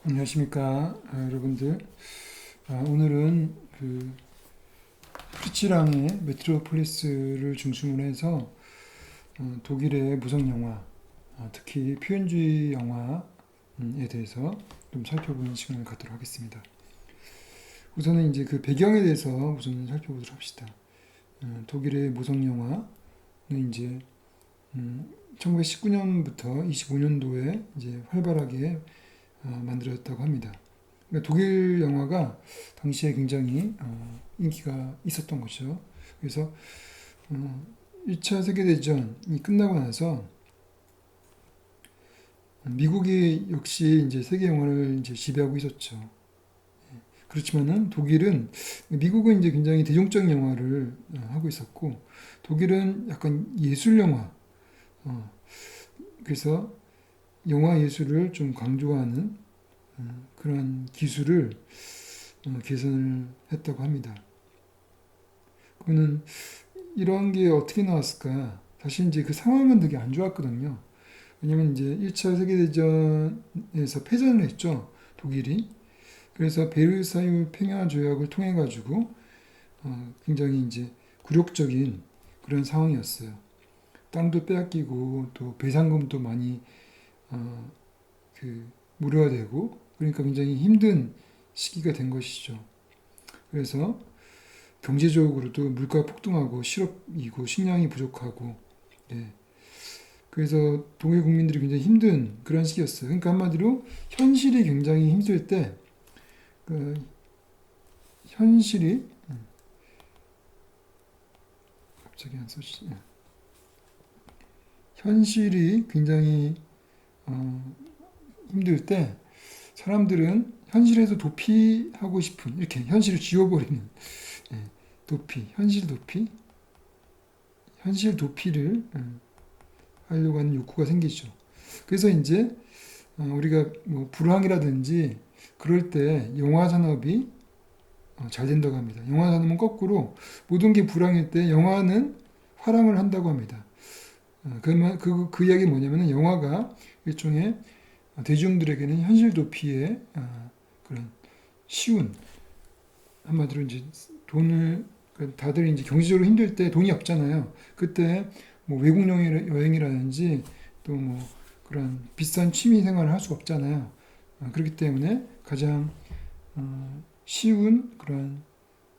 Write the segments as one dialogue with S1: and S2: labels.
S1: 안녕하십니까, 여러분들. 오늘은 프리츠랑의 메트로폴리스를 중심으로 해서 독일의 무성 영화, 특히 표현주의 영화에 대해서 좀 살펴보는 시간을 갖도록 하겠습니다. 우선은 이제 그 배경에 대해서 우선 살펴보도록 합시다. 독일의 무성 영화는 이제 1919년부터 25년도에 이제 활발하게 만들어졌다고 합니다. 그러니까 독일 영화가 당시에 굉장히 인기가 있었던 거죠. 그래서 1차 세계대전이 끝나고 나서 미국이 역시 이제 세계 영화를 이제 지배하고 있었죠. 그렇지만은 독일은 미국은 이제 굉장히 대중적인 영화를 하고 있었고 독일은 약간 예술 영화, 그래서 영화 예술을 좀 강조하는 그런 기술을 개선을 했다고 합니다. 그거는 이런 게 어떻게 나왔을까? 사실 이제 그 상황은 되게 안 좋았거든요. 왜냐면 이제 1차 세계대전에서 패전을 했죠. 독일이. 그래서 베르사유 평화 조약을 통해 가지고 굉장히 이제 굴욕적인 그런 상황이었어요. 땅도 빼앗기고 또 배상금도 많이 물어야 되고 그러니까 굉장히 힘든 시기가 된 것이죠. 그래서 경제적으로도 물가가 폭등하고 실업이고 식량이 부족하고 예. 그래서 독일 국민들이 굉장히 힘든 그런 시기였어요. 그러니까 한마디로 현실이 굉장히 힘들 때 그 현실이 갑자기 안 써지지. 현실이 굉장히 힘들 때 사람들은 현실에서 도피하고 싶은 이렇게 현실을 지워버리는 도피, 현실 도피를 하려고 하는 욕구가 생기죠. 그래서 이제 우리가 뭐 불황이라든지 그럴 때 영화 산업이 잘 된다고 합니다. 영화 산업은 거꾸로 모든 게 불황일 때 영화는 화랑을 한다고 합니다. 그 이야기는 뭐냐면은 영화가 일종의 대중들에게는 현실 도피의 그런 쉬운 한마디로 이제 돈을 다들 이제 경제적으로 힘들 때 돈이 없잖아요. 그때 뭐 외국 여행이라든지 또 뭐 그런 비싼 취미 생활을 할 수가 없잖아요. 그렇기 때문에 가장 쉬운 그런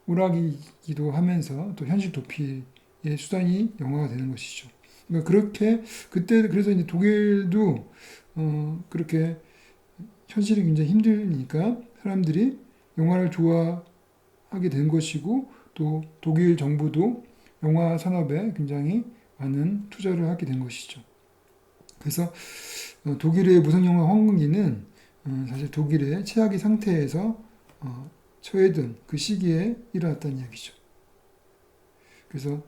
S1: 오락이기도 하면서 또 현실 도피의 수단이 영화가 되는 것이죠. 그러니까 그렇게 그때 그래서 이제 독일도 그렇게 현실이 굉장히 힘드니까 사람들이 영화를 좋아하게 된 것이고 또 독일 정부도 영화 산업에 굉장히 많은 투자를 하게 된 것이죠. 그래서 독일의 무성영화 황금기는 사실 독일의 최악의 상태에서 처해든 그 시기에 일어났다는 이야기죠. 그래서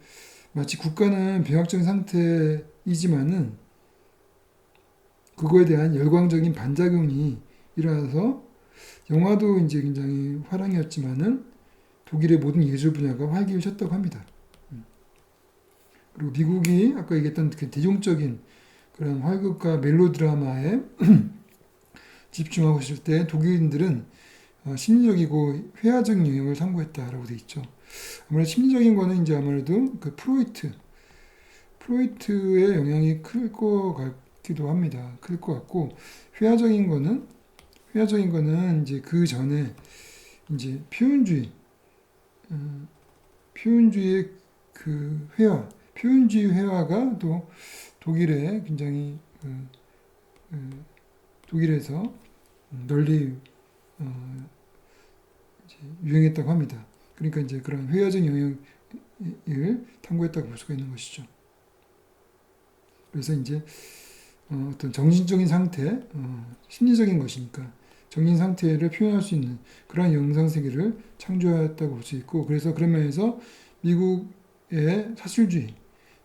S1: 마치 국가는 병약적인 상태이지만은 그거에 대한 열광적인 반작용이 일어나서 영화도 이제 굉장히 화랑이었지만은 독일의 모든 예술 분야가 활기를 쳤다고 합니다. 그리고 미국이 아까 얘기했던 그 대중적인 그런 활극과 멜로드라마에 집중하고 있을 때 독일인들은 심리적이고 회화적인 영역을 탐구했다라고 돼 있죠. 아무래도 심리적인 거는 이제 아무래도 그 프로이트의 영향이 클 것 같기도 합니다. 클 것 같고 회화적인 거는 이제 그 전에 이제 표현주의의 그 표현주의 회화가 또 독일에 굉장히 독일에서 널리 이제 유행했다고 합니다. 그러니까 이제 그런 회화적 영역을 탐구했다고 볼 수가 있는 것이죠. 그래서 이제 어떤 정신적인 상태, 심리적인 것이니까 정신 상태를 표현할 수 있는 그러한 영상 세계를 창조했다고 볼 수 있고, 그래서 그런 면에서 미국의 사실주의,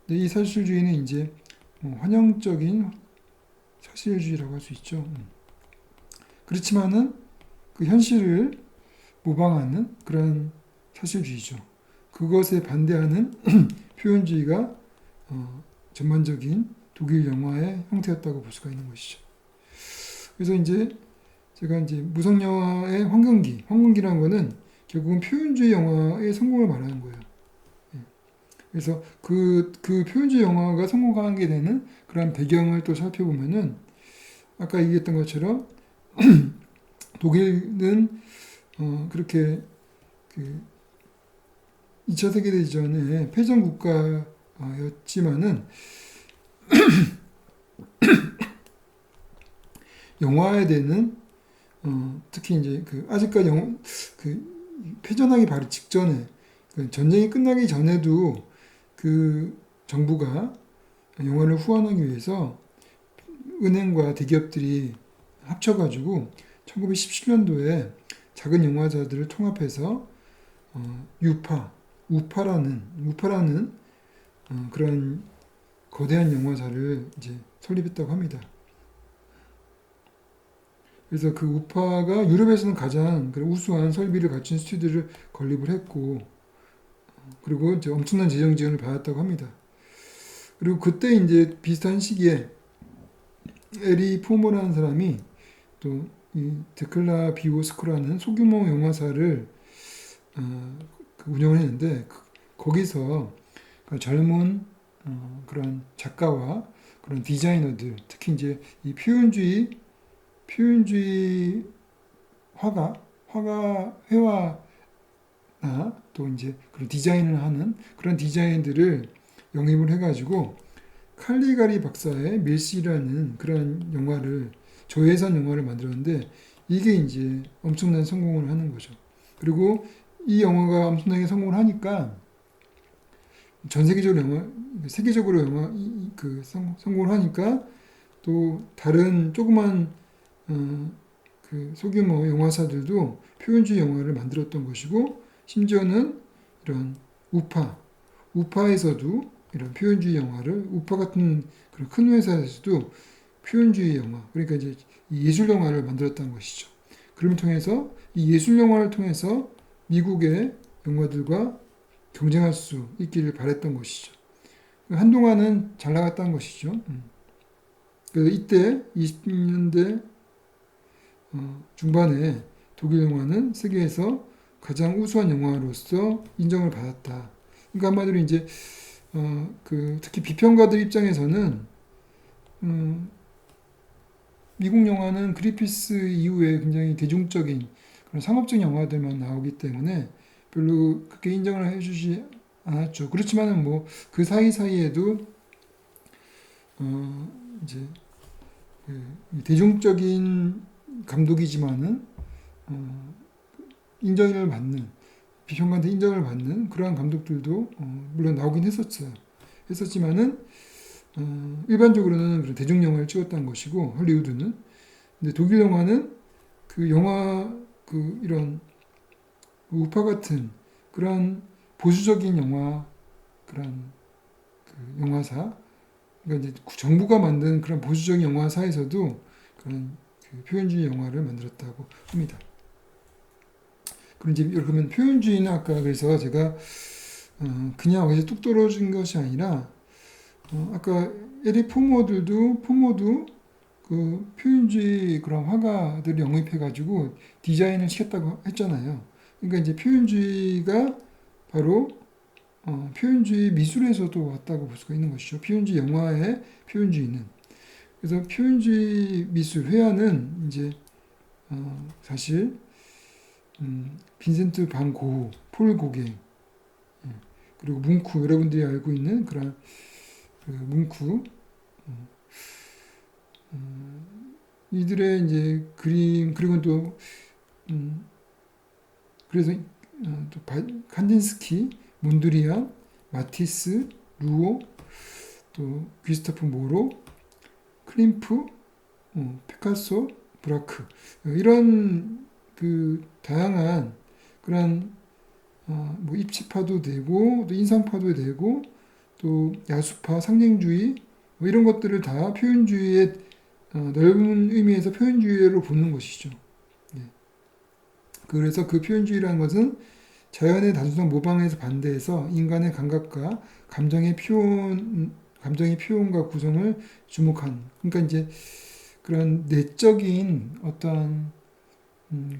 S1: 근데 이 사실주의는 이제 환영적인 사실주의라고 할 수 있죠. 그렇지만은 그 현실을 모방하는 그런 사실주의죠. 그것에 반대하는 표현주의가 전반적인 독일 영화의 형태였다고 볼 수가 있는 것이죠. 그래서 이제 제가 이제 무성 영화의 황금기라는 거는 결국은 표현주의 영화의 성공을 말하는 거예요. 예. 그래서 그 표현주의 영화가 성공하게 되는 그런 배경을 또 살펴보면은 아까 얘기했던 것처럼 독일은 그렇게 그 2차 세계대전에 패전 국가였지만은 영화에 대한 특히 이제 그 아직까지 그 패전하기 바로 직전에 그 전쟁이 끝나기 전에도 그 정부가 영화를 후원하기 위해서 은행과 대기업들이 합쳐가지고 1917년도에 작은 영화사들을 통합해서 우파라는 그런 거대한 영화사를 이제 설립했다고 합니다. 그래서 그 우파가 유럽에서는 가장 우수한 설비를 갖춘 스튜디오를 건립을 했고, 그리고 이제 엄청난 재정 지원을 받았다고 합니다. 그리고 그때 이제 비슷한 시기에 에리 포모라는 사람이 또 이 데클라 비오스코라는 소규모 영화사를 운영을 했는데 거기서 젊은 그런 작가와 그런 디자이너들, 특히 이제 이 표현주의 회화나 또 이제 그런 디자인을 하는 그런 디자인들을 영입을 해가지고 칼리가리 박사의 밀시라는 그런 영화를 저예산 영화를 만들었는데 이게 이제 엄청난 성공을 하는 거죠. 그리고 이 영화가 엄청나게 성공을 하니까 전 세계적으로 영화 성공을 하니까 또 다른 조그만 그 소규모 영화사들도 표현주의 영화를 만들었던 것이고 심지어는 이런 우파에서도 이런 표현주의 영화를 우파 같은 그런 큰 회사에서도 표현주의 영화 그러니까 이제 예술 영화를 만들었다는 것이죠. 그걸 통해서 이 예술 영화를 통해서 미국의 영화들과 경쟁할 수 있기를 바랬던 것이죠. 한동안은 잘 나갔다는 것이죠. 그래서 이때 20년대 중반에 독일 영화는 세계에서 가장 우수한 영화로서 인정을 받았다. 그러니까 한마디로 이제 특히 비평가들 입장에서는 미국 영화는 그리피스 이후에 굉장히 대중적인 그런 상업적 영화들만 나오기 때문에 별로 그렇게 인정을 해주지 않았죠. 그렇지만은 뭐 그 사이사이에도 이제 대중적인 감독이지만은 인정을 받는 비평가한테 인정을 받는 그러한 감독들도 물론 나오긴 했었지만은 일반적으로는 그런 대중 영화를 찍었다는 것이고 헐리우드는 근데 독일 영화는 그 영화 이런 우파 같은 그런 보수적인 영화 그런 영화사 그러니까 이제 정부가 만든 그런 보수적인 영화사에서도 그런 표현주의 영화를 만들었다고 합니다. 그럼 이제 그러면 표현주의는 아까 그래서 제가 그냥 어디서 뚝 떨어진 것이 아니라 아까 에릭 포모도 그 표현주의 그런 화가들을 영입해가지고 디자인을 시켰다고 했잖아요. 그러니까 이제 표현주의가 바로 표현주의 미술에서도 왔다고 볼 수가 있는 것이죠. 표현주의 영화의 표현주의는. 그래서 표현주의 미술 회화는 이제 사실 빈센트 반 고흐, 폴 고갱 그리고 뭉크 여러분들이 알고 있는 그런 뭉크 이들의 이제 그림 그리고 또 그래서 또 칸딘스키, 몬드리안, 마티스, 루오, 또 귀스타프 모로, 클림프, 피카소, 브라크 이런 그 다양한 그런 뭐 입체파도 되고 또 인상파도 되고 또 야수파, 상징주의 뭐 이런 것들을 다 표현주의의 넓은 의미에서 표현주의로 보는 것이죠. 네. 그래서 그 표현주의라는 것은 자연의 단순한 모방에서 반대해서 인간의 감각과 감정의 표현과 구성을 주목한. 그러니까 이제 그런 내적인 어떠한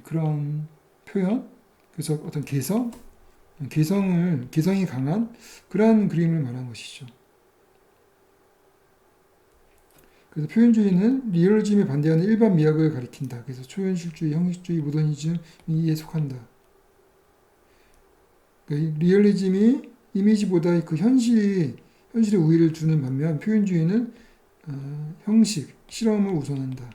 S1: 그런 표현, 그래서 어떤 개성이 강한 그러한 그림을 말한 것이죠. 그래서 표현주의는 리얼리즘에 반대하는 일반 미학을 가리킨다. 그래서 초현실주의, 형식주의, 모더니즘에 속한다. 그러니까 리얼리즘이 이미지보다 그 현실의 우위를 두는 반면 표현주의는 형식, 실험을 우선한다.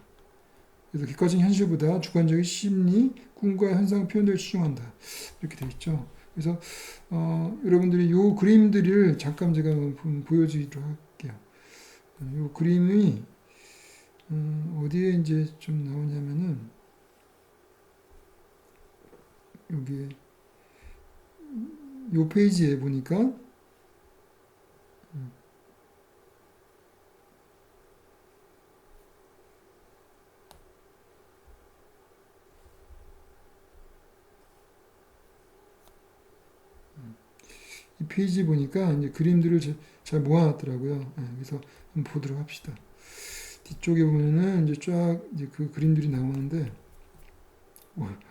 S1: 그래서 객관적인 현실보다 주관적인 심리, 꿈과 현상 표현들을 추종한다. 이렇게 되어 있죠. 그래서 여러분들이 이 그림들을 잠깐 제가 보여드리도록 할게요. 이 그림이 어디에 이제 좀 나오냐면은 여기 이 페이지에 보니까 이 페이지 보니까 이제 그림들을 잘 모아놨더라고요. 그래서 한번 보도록 합시다. 뒤쪽에 보면은 이제 쫙 이제 그 그림들이 나오는데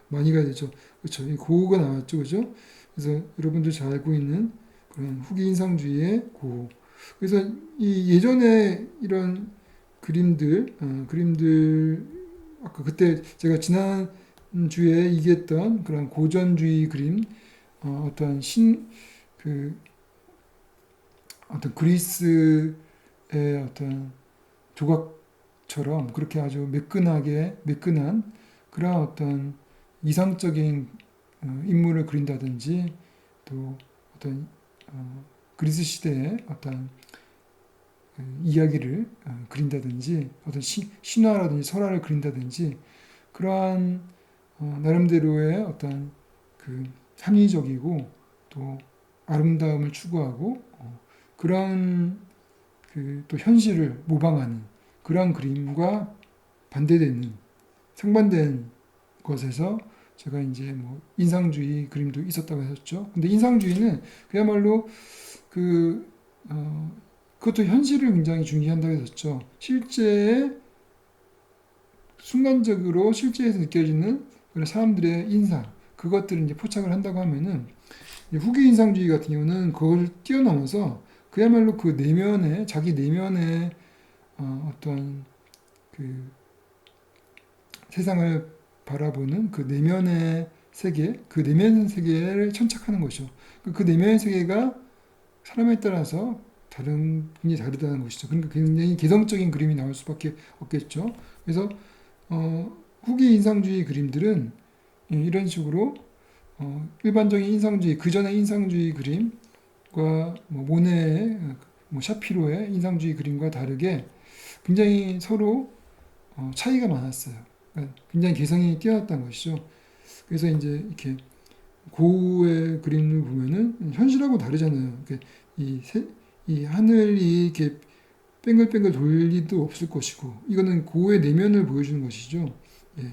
S1: 많이 가야 되죠. 그렇죠. 이 고흐가 나왔죠, 그죠? 그래서 여러분들 잘 알고 있는 그런 후기 인상주의의 고흐. 그래서 이 예전에 이런 그림들 아까 그때 제가 지난 주에 얘기했던 그런 고전주의 그림, 어떤 그 어떤 그리스의 어떤 조각처럼 그렇게 아주 매끈한 그런 어떤 이상적인 인물을 그린다든지 또 어떤 그리스 시대의 어떤 이야기를 그린다든지 어떤 신화라든지 설화를 그린다든지 그러한 나름대로의 어떤 그 합리적이고 또 아름다움을 추구하고 그러한 그 또 현실을 모방하는 그러한 그림과 반대되는 상반된 것에서 제가 이제 뭐 인상주의 그림도 있었다고 했었죠. 근데 인상주의는 그야말로 그 그것도 현실을 굉장히 중시한다고 했었죠. 순간적으로 실제에서 느껴지는 그런 사람들의 인상 그것들을 이제 포착을 한다고 하면은 후기 인상주의 같은 경우는 그걸 뛰어넘어서 그야말로 그 내면에 자기 내면에 어떤 그 세상을 바라보는 그 내면의 세계, 그 내면 세계를 천착하는 것이죠. 그 내면의 세계가 사람에 따라서 굉장히 다르다는 것이죠. 그러니까 굉장히 개성적인 그림이 나올 수밖에 없겠죠. 그래서 후기 인상주의 그림들은 이런 식으로 일반적인 인상주의, 그 전의 인상주의 그림과 뭐 모네의, 뭐 샤피로의 인상주의 그림과 다르게 굉장히 서로 차이가 많았어요. 그러니까 굉장히 개성이 뛰어났다는 것이죠. 그래서 이제 이렇게 고우의 그림을 보면은 현실하고 다르잖아요. 이 하늘이 이렇게 뱅글뱅글 돌 리도 없을 것이고, 이거는 고우의 내면을 보여주는 것이죠. 예.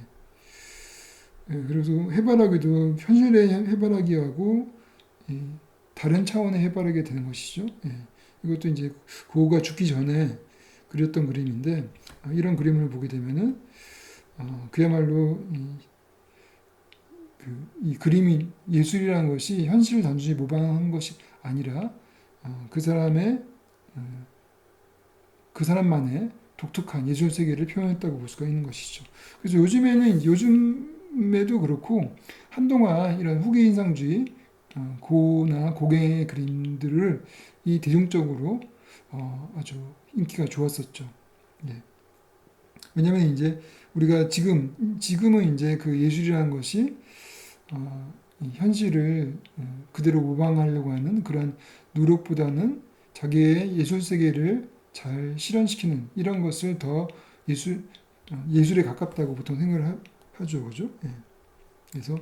S1: 예, 그래서 해바라기도 현실의 해바라기하고 다른 차원의 해바라기가 되는 것이죠. 예. 이것도 이제 고우가 죽기 전에 그렸던 그림인데 이런 그림을 보게 되면은 그야말로 이 그림이 예술이라는 것이 현실을 단순히 모방한 것이 아니라 그 사람의 그 사람만의 독특한 예술 세계를 표현했다고 볼 수가 있는 것이죠. 그래서 요즘에도 그렇고 한동안 이런 후기 인상주의 고나 고갱의 그림들을 이 대중적으로 아주 인기가 좋았었죠. 예. 왜냐하면 이제 우리가 지금은 이제 그 예술이라는 것이 이 현실을 그대로 모방하려고 하는 그런 노력보다는 자기의 예술 세계를 잘 실현시키는 이런 것을 더 예술에 가깝다고 보통 생각을 하죠, 그죠? 예. 그래서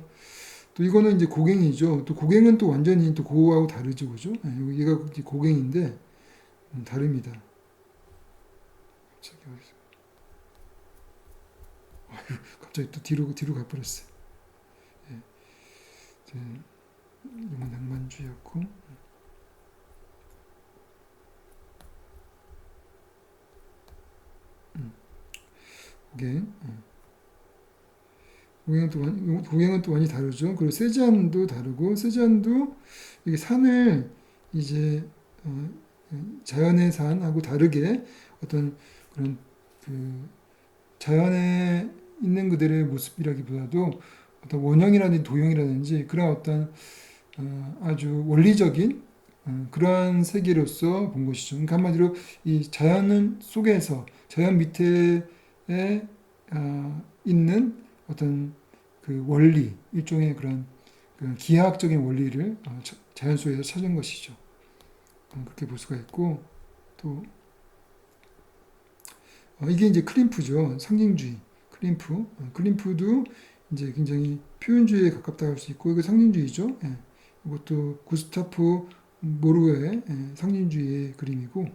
S1: 또 이거는 이제 고갱이죠. 또 고갱은 또 완전히 또 고하고 다르죠, 그죠? 예, 얘가 이제 고갱인데 다릅니다. 갑자기 또 뒤로 가버렸어요. 예, 이건 낭만주의였고. 고갱. 동양은 또 완전히 다르죠. 그리고 세잔도 다르고, 세잔도 이게 산을 이제 자연의 산하고 다르게 어떤 그런 그 자연에 있는 그들의 모습이라기보다도 어떤 원형이라든지 도형이라든지 그런 어떤 아주 원리적인 그러한 세계로서 본 것이죠. 그러니까 한마디로 이 자연 속에서 자연 밑에 있는 어떤 그 원리, 일종의 그런 그 기하학적인 원리를 자연 속에서 찾은 것이죠. 그렇게 볼 수가 있고 또 이게 이제 클림프죠. 상징주의. 클림프. 클림프도 이제 굉장히 표현주의에 가깝다고 할 수 있고 이거 상징주의죠. 예. 이것도 구스타프 모르의 상징주의의 그림이고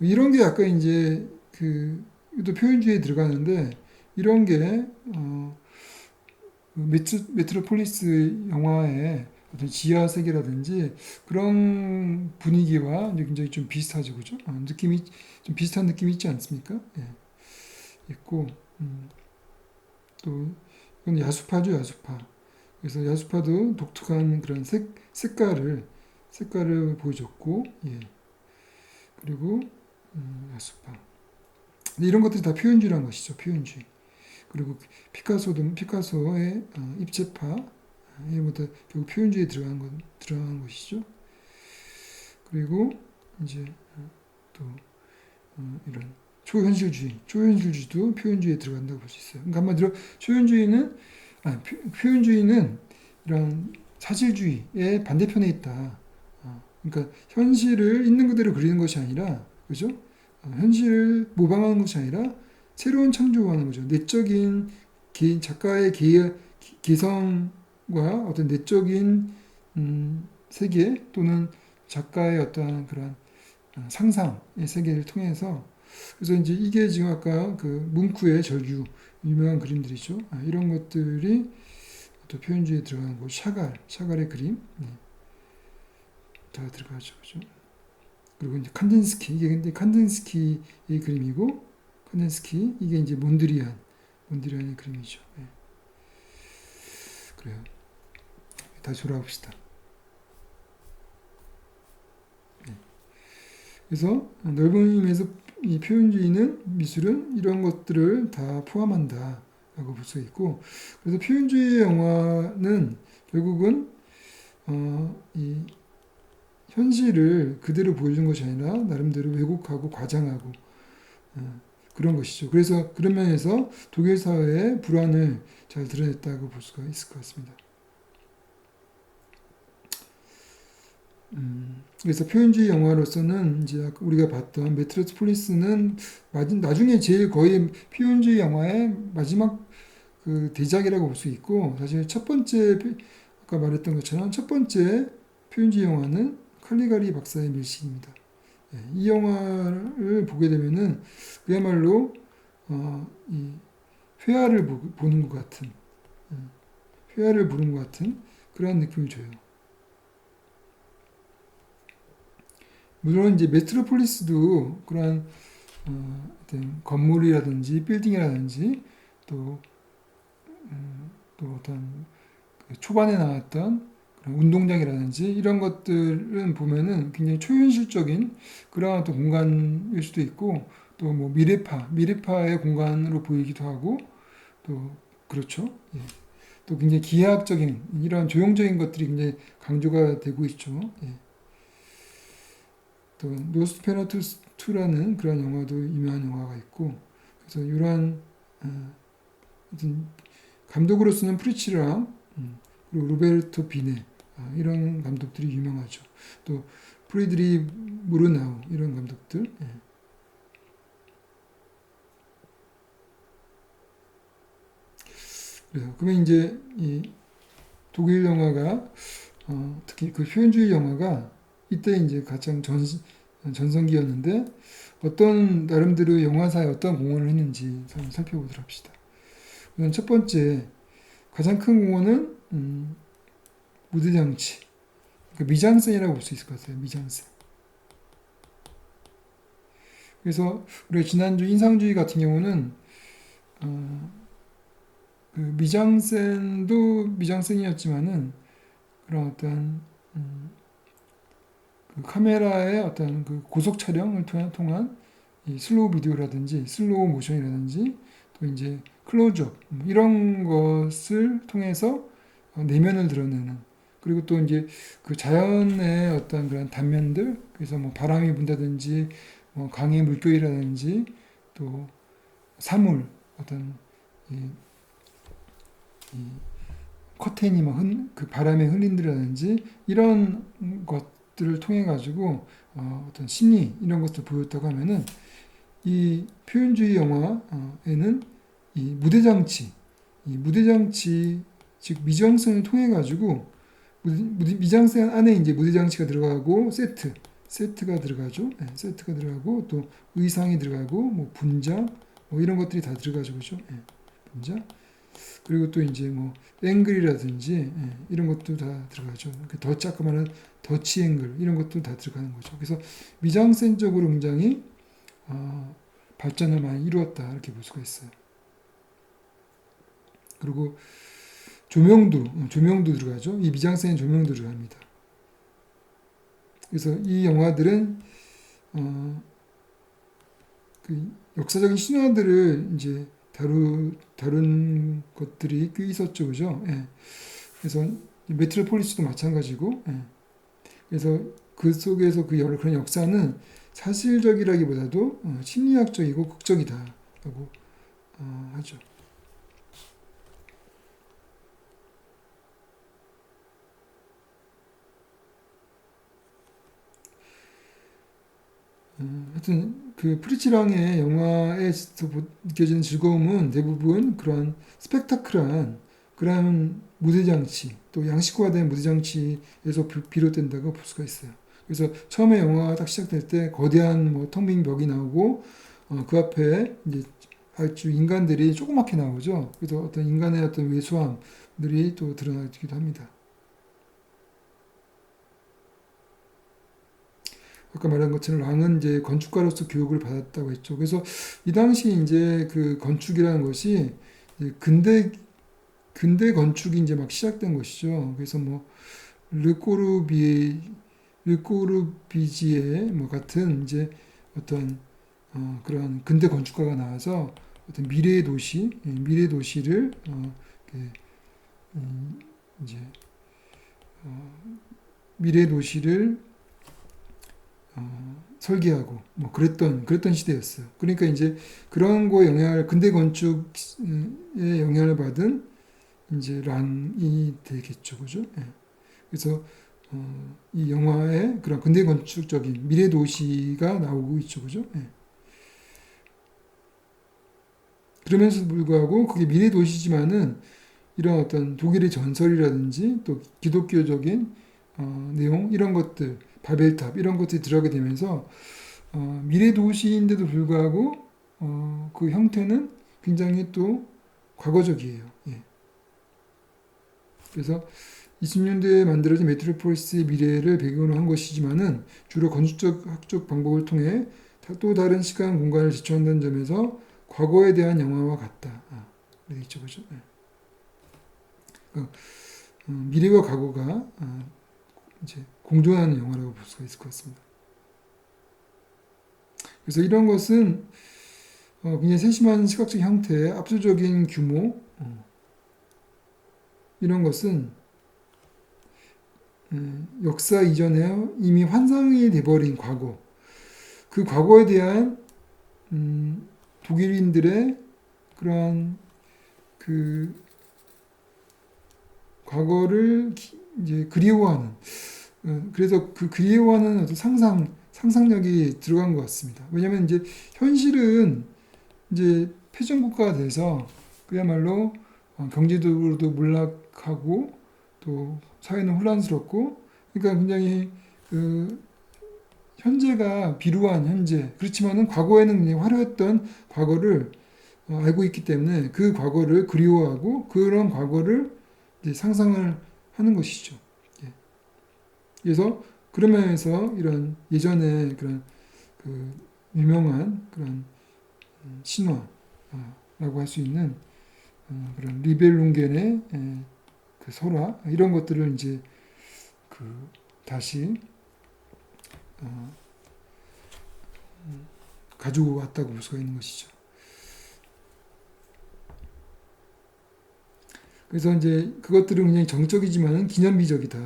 S1: 이런 게 약간 이제 그 또 표현주의에 들어가는데 이런 게 메트로폴리스 영화의 어떤 지하 세계라든지 그런 분위기와 굉장히 좀 비슷하죠, 그죠? 느낌이 좀 비슷한 느낌이 있지 않습니까? 예, 있고 또 이건 야수파죠, 야수파. 그래서 야수파도 독특한 그런 색깔을 보여줬고, 예, 그리고 야수파. 이런 것들이 다 표현주의라는 것이죠, 표현주의. 그리고 피카소의 입체파, 이부터 결국 표현주의에 들어간 것이죠. 그리고 이제 또 이런 초현실주의도 표현주의에 들어간다고 볼 수 있어요. 그러니까 한마디로 표현주의는 이런 사실주의의 반대편에 있다. 그러니까 현실을 있는 그대로 그리는 것이 아니라, 그죠? 현실을 모방하는 것이 아니라 새로운 창조하는 거죠. 내적인 작가의 개성과 어떤 내적인 세계 또는 작가의 어떤 그런 상상의 세계를 통해서 그래서 이제 이게 지금 아까 그 뭉크의 절규 유명한 그림들이죠. 이런 것들이 또 표현주의에 들어가는 거 샤갈의 그림 다 들어가죠, 그죠? 그리고 이제 칸딘스키 이게 근데 칸딘스키의 그림이고 칸딘스키 이게 이제 몬드리안의 그림이죠. 네. 그래요. 다시 돌아봅시다. 네. 그래서 넓은 의미에서 이 표현주의는 미술은 이런 것들을 다 포함한다라고 볼 수 있고 그래서 표현주의 영화는 결국은 이 현실을 그대로 보여주는 것이 아니라 나름대로 왜곡하고 과장하고 그런 것이죠. 그래서 그런 면에서 독일 사회의 불안을 잘 드러냈다고 볼 수가 있을 것 같습니다. 그래서 표현주의 영화로서는 이제 우리가 봤던 메트로폴리스는 나중에 제일 거의 표현주의 영화의 마지막 그 대작이라고 볼 수 있고 사실 첫 번째 아까 말했던 것처럼 첫 번째 표현주의 영화는 칼리가리 박사의 밀신입니다. 이 영화를 보게 되면은 그야말로 이 회화를 보는 것 같은 회화를 보는 것 같은 그런 느낌을 줘요. 물론 이제 메트로폴리스도 그러한 어떤 건물이라든지 빌딩이라든지 또, 또 어떤 초반에 나왔던 그런 운동장이라든지 이런 것들은 보면은 굉장히 초현실적인 그런 어떤 공간일 수도 있고 또 뭐 미래파의 공간으로 보이기도 하고 또 그렇죠. 예. 또 굉장히 기하학적인 이런 조형적인 것들이 굉장히 강조가 되고 있죠. 예. 또 노스페라투스라는 그런 영화도 유명한 영화가 있고 그래서 이러한 감독으로서는 프리치랑 그리고 로베르토 비네 이런 감독들이 유명하죠. 또 프리드리 무르나우 이런 감독들. 예. 그래요. 그러면 이제 이 독일 영화가 특히 그 표현주의 영화가 이때 이제 가장 전성기였는데 어떤 나름대로 영화사에 어떤 공헌을 했는지 한번 살펴보도록 합시다. 우선 첫 번째 가장 큰 공헌은 무대 장치, 그러니까 미장센이라고 볼 수 있을 것 같아요. 미장센. 그래서 우리가 지난주 인상주의 같은 경우는 그 미장센도 미장센이었지만은 그런 어떤 그 카메라의 어떤 그 고속 촬영을 통한 이 슬로우 비디오라든지 슬로우 모션이라든지 또 이제 클로즈업 이런 것을 통해서 내면을 드러내는 그리고 또 이제 그 자연의 어떤 그런 단면들 그래서 뭐 바람이 분다든지 뭐 강의 물결이라든지 또 사물 어떤 이, 이 커튼이 막 그 바람에 흔들린다든지 이런 것들을 통해 가지고 어떤 심리 이런 것들 보였다고 하면은 이 표현주의 영화에는 이 무대장치 즉 미장센을 통해 가지고 미장센 안에 이제 무대장치가 들어가고 세트가 들어가죠. 네, 세트가 들어가고 또 의상이 들어가고 뭐 분장 뭐 이런 것들이 다 들어가죠, 그죠? 네, 분장 그리고 또 이제 뭐 앵글이라든지 이런 것도 다 들어가죠. 더 자그마한 더치 앵글 이런 것도 다 들어가는 거죠. 그래서 미장센적으로 굉장히 발전을 많이 이루었다 이렇게 볼 수가 있어요. 그리고 조명도 들어가죠. 이 미장센 조명도 들어갑니다. 그래서 이 영화들은 그 역사적인 신화들을 이제 다룬 것들이 꽤 있었죠, 그죠? 예. 그래서 메트로폴리스도 마찬가지고, 예. 그래서 그 속에서 그런 역사는 사실적이라기보다도 심리학적이고 극적이다라고 하죠. 하여튼 그 프리츠랑의 영화에서 느껴지는 즐거움은 대부분 그런 스펙타클한 그런 무대장치 또 양식화된 무대장치에서 비롯된다고 볼 수가 있어요. 그래서 처음에 영화가 딱 시작될 때 거대한 뭐 텅 빈 벽이 나오고 그 앞에 이제 아주 인간들이 조그맣게 나오죠. 그래서 어떤 인간의 어떤 왜소함들이 또 드러나기도 합니다. 아까 말한 것처럼 랑은 이제 건축가로서 교육을 받았다고 했죠. 그래서 이 당시 이제 그 건축이라는 것이 이제 근대 건축이 이제 막 시작된 것이죠. 그래서 뭐 르꼬르비 르꼬르비지에 뭐 같은 이제 어떤 그런 근대 건축가가 나와서 어떤 미래 도시를 이렇게, 음, 이제 미래 도시를 설계하고 뭐 그랬던 시대였어요. 그러니까 이제 그런 거에 근대 건축에 영향을 받은 이제 랑이 되겠죠, 그죠? 예. 그래서 이 영화에 그런 근대 건축적인 미래 도시가 나오고 있죠, 그죠? 예. 그러면서도 불구하고 그게 미래 도시지만은 이런 어떤 독일의 전설이라든지 또 기독교적인 내용 이런 것들 바벨탑 이런 것들이 들어가게 되면서 미래 도시인데도 불구하고 그 형태는 굉장히 또 과거적이에요. 예. 그래서 20년대에 만들어진 메트로폴리스의 미래를 배경으로 한 것이지만은 주로 건축적 학적 방법을 통해 또 다른 시간 공간을 제초한다는 점에서 과거에 대한 영화와 같다. 그래 있죠, 그죠? 예. 그, 미래와 과거가 이제 공존하는 영화라고 볼 수가 있을 것 같습니다. 그래서 이런 것은 굉장히 세심한 시각적 형태, 압도적인 규모 이런 것은 역사 이전에 이미 환상이 돼버린 과거 그 과거에 대한 독일인들의 그러한 그 과거를 이제 그리워하는 그래서 그 그리워하는 어떤 상상력이 들어간 것 같습니다. 왜냐하면 이제 현실은 이제 패전국가가 돼서 그야말로 경제적으로도 몰락하고 또 사회는 혼란스럽고 그러니까 굉장히 그 현재가 비루한 현재 그렇지만은 과거에는 굉장히 화려했던 과거를 알고 있기 때문에 그 과거를 그리워하고 그런 과거를 이제 상상을 하는 것이죠. 예. 그래서 그런 면에서 이런 예전에 그런 그 유명한 그런 신화라고 할 수 있는 그런 리벨룽겐의 그 설화 이런 것들을 이제 그 다시 어, 가지고 왔다고 볼 수가 있는 것이죠. 그래서 이제 그것들은 굉장히 정적이지만은 기념비적이다.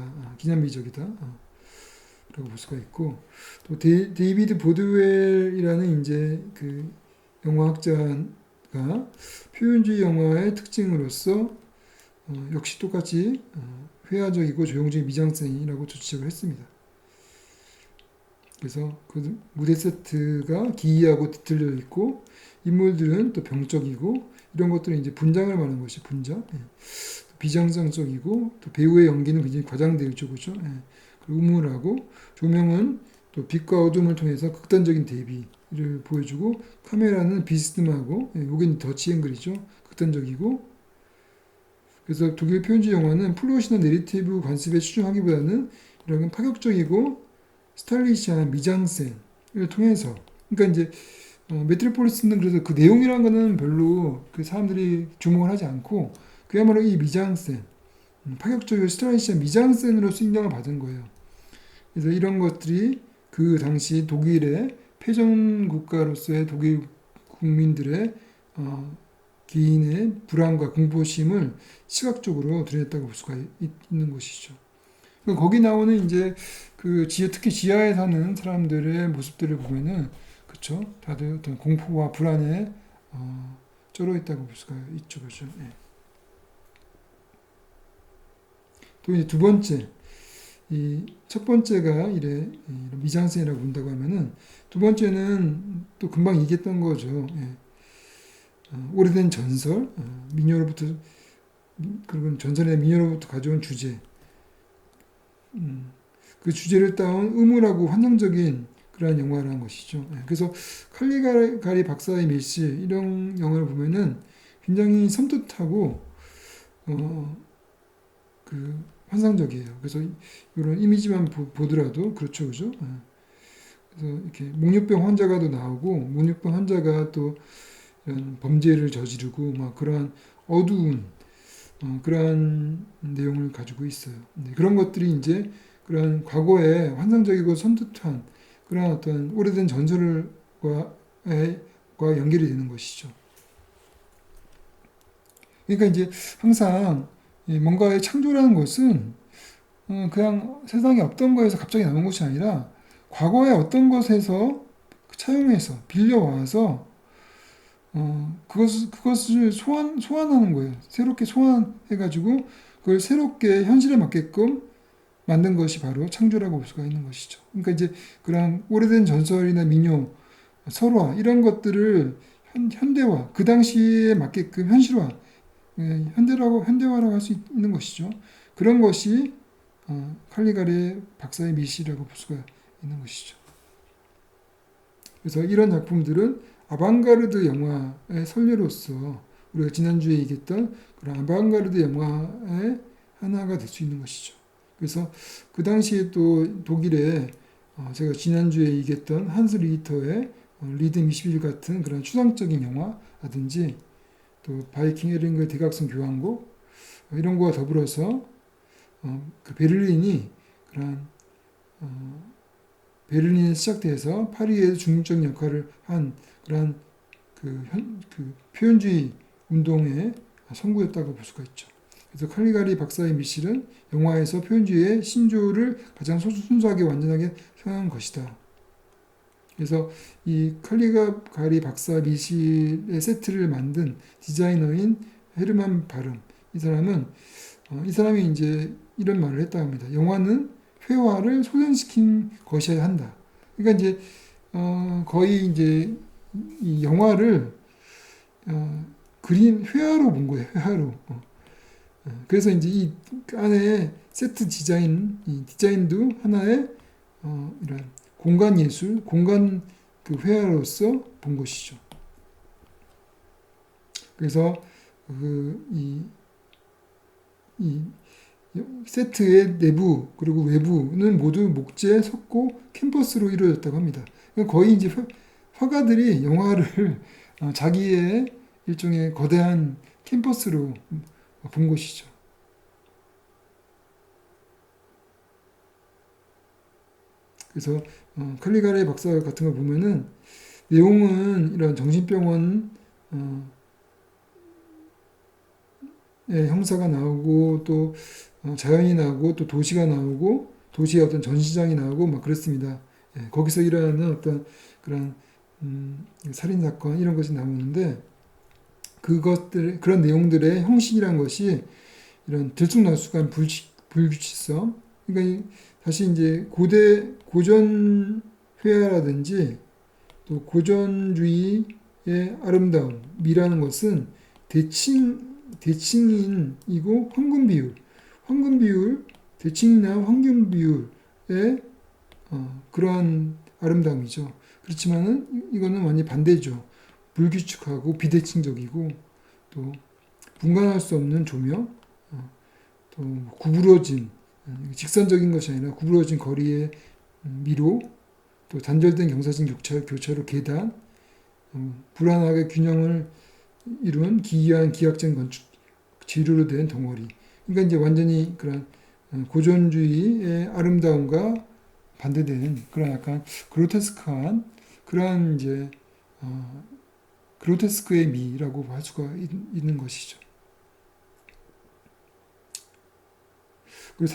S1: 라고 볼 수가 있고 또 데이비드 보드웰이라는 이제 그 영화학자가 표현주의 영화의 특징으로서 역시 똑같이 회화적이고 조형적인 미장센이라고 지적을 했습니다. 그래서 그 무대 세트가 기이하고 뒤틀려 있고 인물들은 또 병적이고 이런 것들은 이제 분장을 말하는 것이 분장. 비정상적이고 또 배우의 연기는 굉장히 과장되어 있죠, 그렇죠? 그리고 음울하고 조명은 또 빛과 어둠을 통해서 극단적인 대비를 보여주고 카메라는 비스듬하고 여기는 더치 앵글이죠, 극단적이고 그래서 독일 표현주의 영화는 플롯이나 내리티브 관습에 치중하기보다는 이런 파격적이고 스타일리시한 미장센을 통해서 그러니까 이제 메트로폴리스는 그래서 그 내용이라는 거는 별로 그 사람들이 주목을 하지 않고 그야말로 이 미장센 파격적이고 스타일리시한 미장센으로서 인정을 받은 거예요. 그래서 이런 것들이 그 당시 독일의 패전 국가로서의 독일 국민들의 개인의 불안과 공포심을 시각적으로 드러냈다고 볼 수가 있는 것이죠. 거기 나오는 이제 그 특히 지하에 사는 사람들의 모습들을 보면은 그렇죠. 다들 어떤 공포와 불안에 쩔어 있다고 볼 수가 있죠, 그렇죠. 예. 또 이제 두 번째, 이 첫 번째가 이런 미장센이라고 본다고 하면은 두 번째는 또 금방 얘기했던 거죠. 예. 오래된 전설, 민요로부터 그리고 전설의 민요로부터 가져온 주제, 그 주제를 따온 음울하고 환상적인 그러한 영화라는 것이죠. 그래서 칼리가리 박사의 밀실 이런 영화를 보면은 굉장히 섬뜩하고 그 환상적이에요. 그래서 이런 이미지만 보더라도 그렇죠, 그죠? 그래서 이렇게 목류병 환자가 또 나오고 목류병 환자가 또 이런 범죄를 저지르고 막 그러한 어두운 그러한 내용을 가지고 있어요. 그런 것들이 이제 그런 과거의 환상적이고 섬뜩한 그런 어떤 오래된 전설과 연결이 되는 것이죠. 그러니까 이제 항상 뭔가의 창조라는 것은 그냥 세상에 없던 거에서 갑자기 나온 것이 아니라 과거의 어떤 것에서 차용해서 빌려와서 그것을 소환하는 거예요. 새롭게 소환해가지고 그걸 새롭게 현실에 맞게끔 만든 것이 바로 창조라고 볼 수가 있는 것이죠. 그러니까 이제 그런 오래된 전설이나 민요, 설화 이런 것들을 현대화, 그 당시에 맞게끔 현대화라고 할 수 있는 것이죠. 그런 것이 칼리가리 박사의 미시라고 볼 수가 있는 것이죠. 그래서 이런 작품들은 아방가르드 영화의 선례로서 우리가 지난주에 얘기했던 그런 아방가르드 영화의 하나가 될 수 있는 것이죠. 그래서 그 당시에 또 독일의 제가 지난주에 얘기했던 한스 리히터의 리듬 21 같은 그런 추상적인 영화라든지 또 바이킹 에링의 대각선 교향곡 이런 거와 더불어서 그 베를린이 그런 베를린에 시작돼서 파리에 중립적 역할을 한 그런 그 표현주의 운동의 선구였다고 볼 수가 있죠. 그래서 칼리가리 박사의 미실은 영화에서 표현주의의 신조를 가장 순수하게 완전하게 표현한 것이다. 그래서 이 칼리가리 박사 미실의 세트를 만든 디자이너인 헤르만 바름 이 사람이 이제 이런 말을 했다고 합니다. 영화는 회화를 소전시킨 것이어야 한다. 그러니까 이제 거의 이제 이 영화를 그림 회화로 본 거예요. 회화로. 그래서 이제 이 안에 세트 디자인도 하나의 이런 공간 예술, 공간 그 회화로서 본 것이죠. 그래서 이 세트의 내부 그리고 외부는 모두 목재, 석고, 캔버스로 이루어졌다고 합니다. 거의 이제 화가들이 영화를 자기의 일종의 거대한 캠퍼스로 본 것이죠. 그래서 칼리가레 박사 같은 거 보면은 내용은 이런 정신병원 의 형사가 나오고 또 자연이 나오고 또 도시가 나오고 도시의 어떤 전시장이 나오고 막 그렇습니다. 예, 거기서 일어나는 어떤 그런 살인 사건 이런 것이 나오는데 그것들 그런 내용들의 형식이란 것이 이런 들쑥날쑥한 불규칙성. 그러니까 다시 이제 고전 회화라든지 또 고전주의의 아름다움이라는 것은 대칭인이고 황금 비율, 대칭이나 황금 비율의 그러한 아름다움이죠. 그렇지만은 이거는 완전히 반대죠. 불규칙하고 비대칭적이고 또 분간할 수 없는 조명, 또 구부러진 직선적인 것이 아니라 구부러진 거리의 미로, 또 단절된 경사진 교차로 계단, 불안하게 균형을 이룬 기이한 기하학적 건축 재료로 된 덩어리. 그러니까 이제 완전히 그런 고전주의의 아름다움과 반대되는 그런 약간 그로테스크한 그러한 이제 그로테스크의 미라고 할 수가 있는 것이죠. 그리고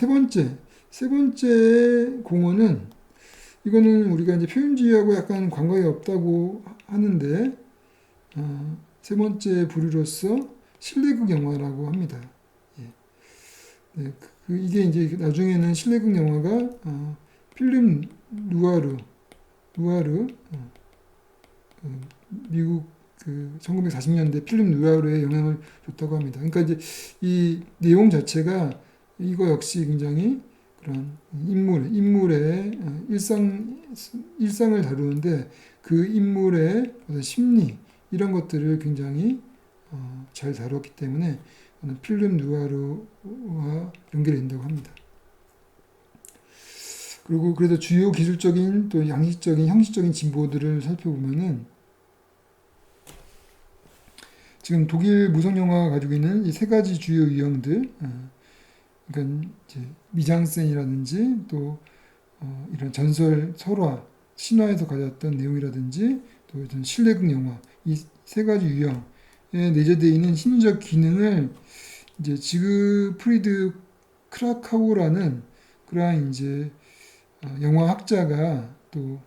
S1: 세 번째 공헌은 이거는 우리가 이제 표현주의하고 약간 관계가 없다고 하는데 세 번째 부류로서 실내극 영화라고 합니다. 예. 네, 이게 이제 나중에는 실내극 영화가 필름 누아르 미국 1940년대 필름 누아르에 영향을 줬다고 합니다. 그러니까 이제 이 내용 자체가 이거 역시 굉장히 그런 인물의 일상을 다루는데 그 인물의 어떤 심리 이런 것들을 굉장히 잘 다뤘기 때문에 필름 누아르와 연결된다고 합니다. 그리고 그래서 주요 기술적인 또 양식적인 형식적인 진보들을 살펴보면은 지금 독일 무성 영화가 가지고 있는 이 세 가지 주요 유형들, 그러니까 이제 미장센이라든지 또 이런 전설, 설화, 신화에서 가졌던 내용이라든지 또 이런 실내극 영화 이 세 가지 유형에 내재되어 있는 심리적 기능을 이제 지그프리드 크라카우라는 그러한 이제 영화학자가 또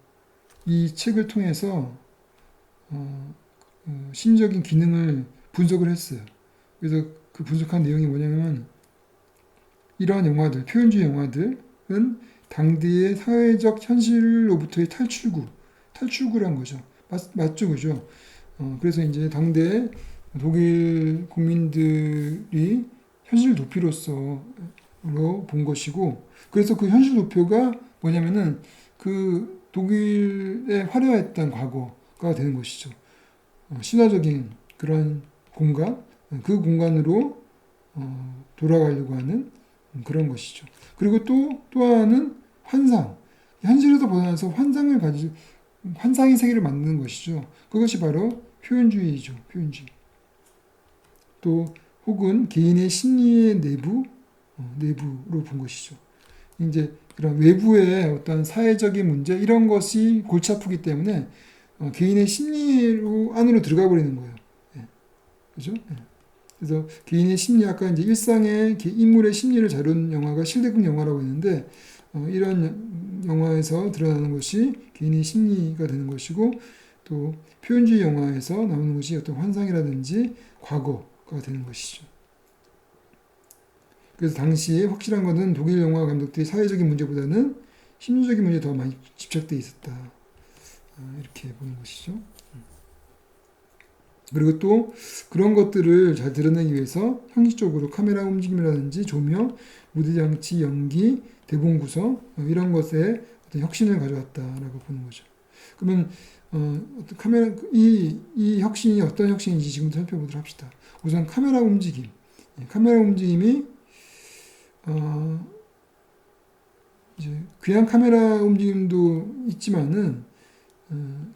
S1: 이 책을 통해서 심리적인 기능을 분석을 했어요. 그래서 그 분석한 내용이 뭐냐면 이러한 영화들, 표현주의 영화들은 당대의 사회적 현실로부터의 탈출구란 거죠. 맞죠, 그죠? 그래서 이제 당대 독일 국민들이 현실 도피로서로 본 것이고, 그래서 그 현실 도표가 뭐냐면은 그 독일의 화려했던 과거가 되는 것이죠. 신화적인 그런 공간, 그 공간으로 돌아가려고 하는 그런 것이죠. 그리고 또 하나는 환상. 현실에서 벗어나서 환상의 세계를 만드는 것이죠. 그것이 바로 표현주의이죠. 표현주의. 또 혹은 개인의 심리의 내부로 본 것이죠. 이제 그런 외부의 어떤 사회적인 문제 이런 것이 골치 아프기 때문에 개인의 심리로 안으로 들어가 버리는 거예요. 예. 그죠? 예. 그래서 개인의 심리, 아까 이제 일상의 인물의 심리를 다룬 영화가 실내극 영화라고 했는데, 이런 영화에서 드러나는 것이 개인의 심리가 되는 것이고, 또 표현주의 영화에서 나오는 것이 어떤 환상이라든지 과거가 되는 것이죠. 그래서 당시에 확실한 것은 독일 영화 감독들이 사회적인 문제보다는 심리적인 문제에 더 많이 집착되어 있었다. 이렇게 보는 것이죠. 그리고 또 그런 것들을 잘 드러내기 위해서 형식적으로 카메라 움직임이라든지 조명, 무대장치, 연기, 대본 구성 이런 것에 어떤 혁신을 가져왔다라고 보는 거죠. 그러면 카메라 이 혁신이 어떤 혁신인지 지금 살펴보도록 합시다. 우선 카메라 움직임. 카메라 움직임이 이제 그냥 카메라 움직임도 있지만은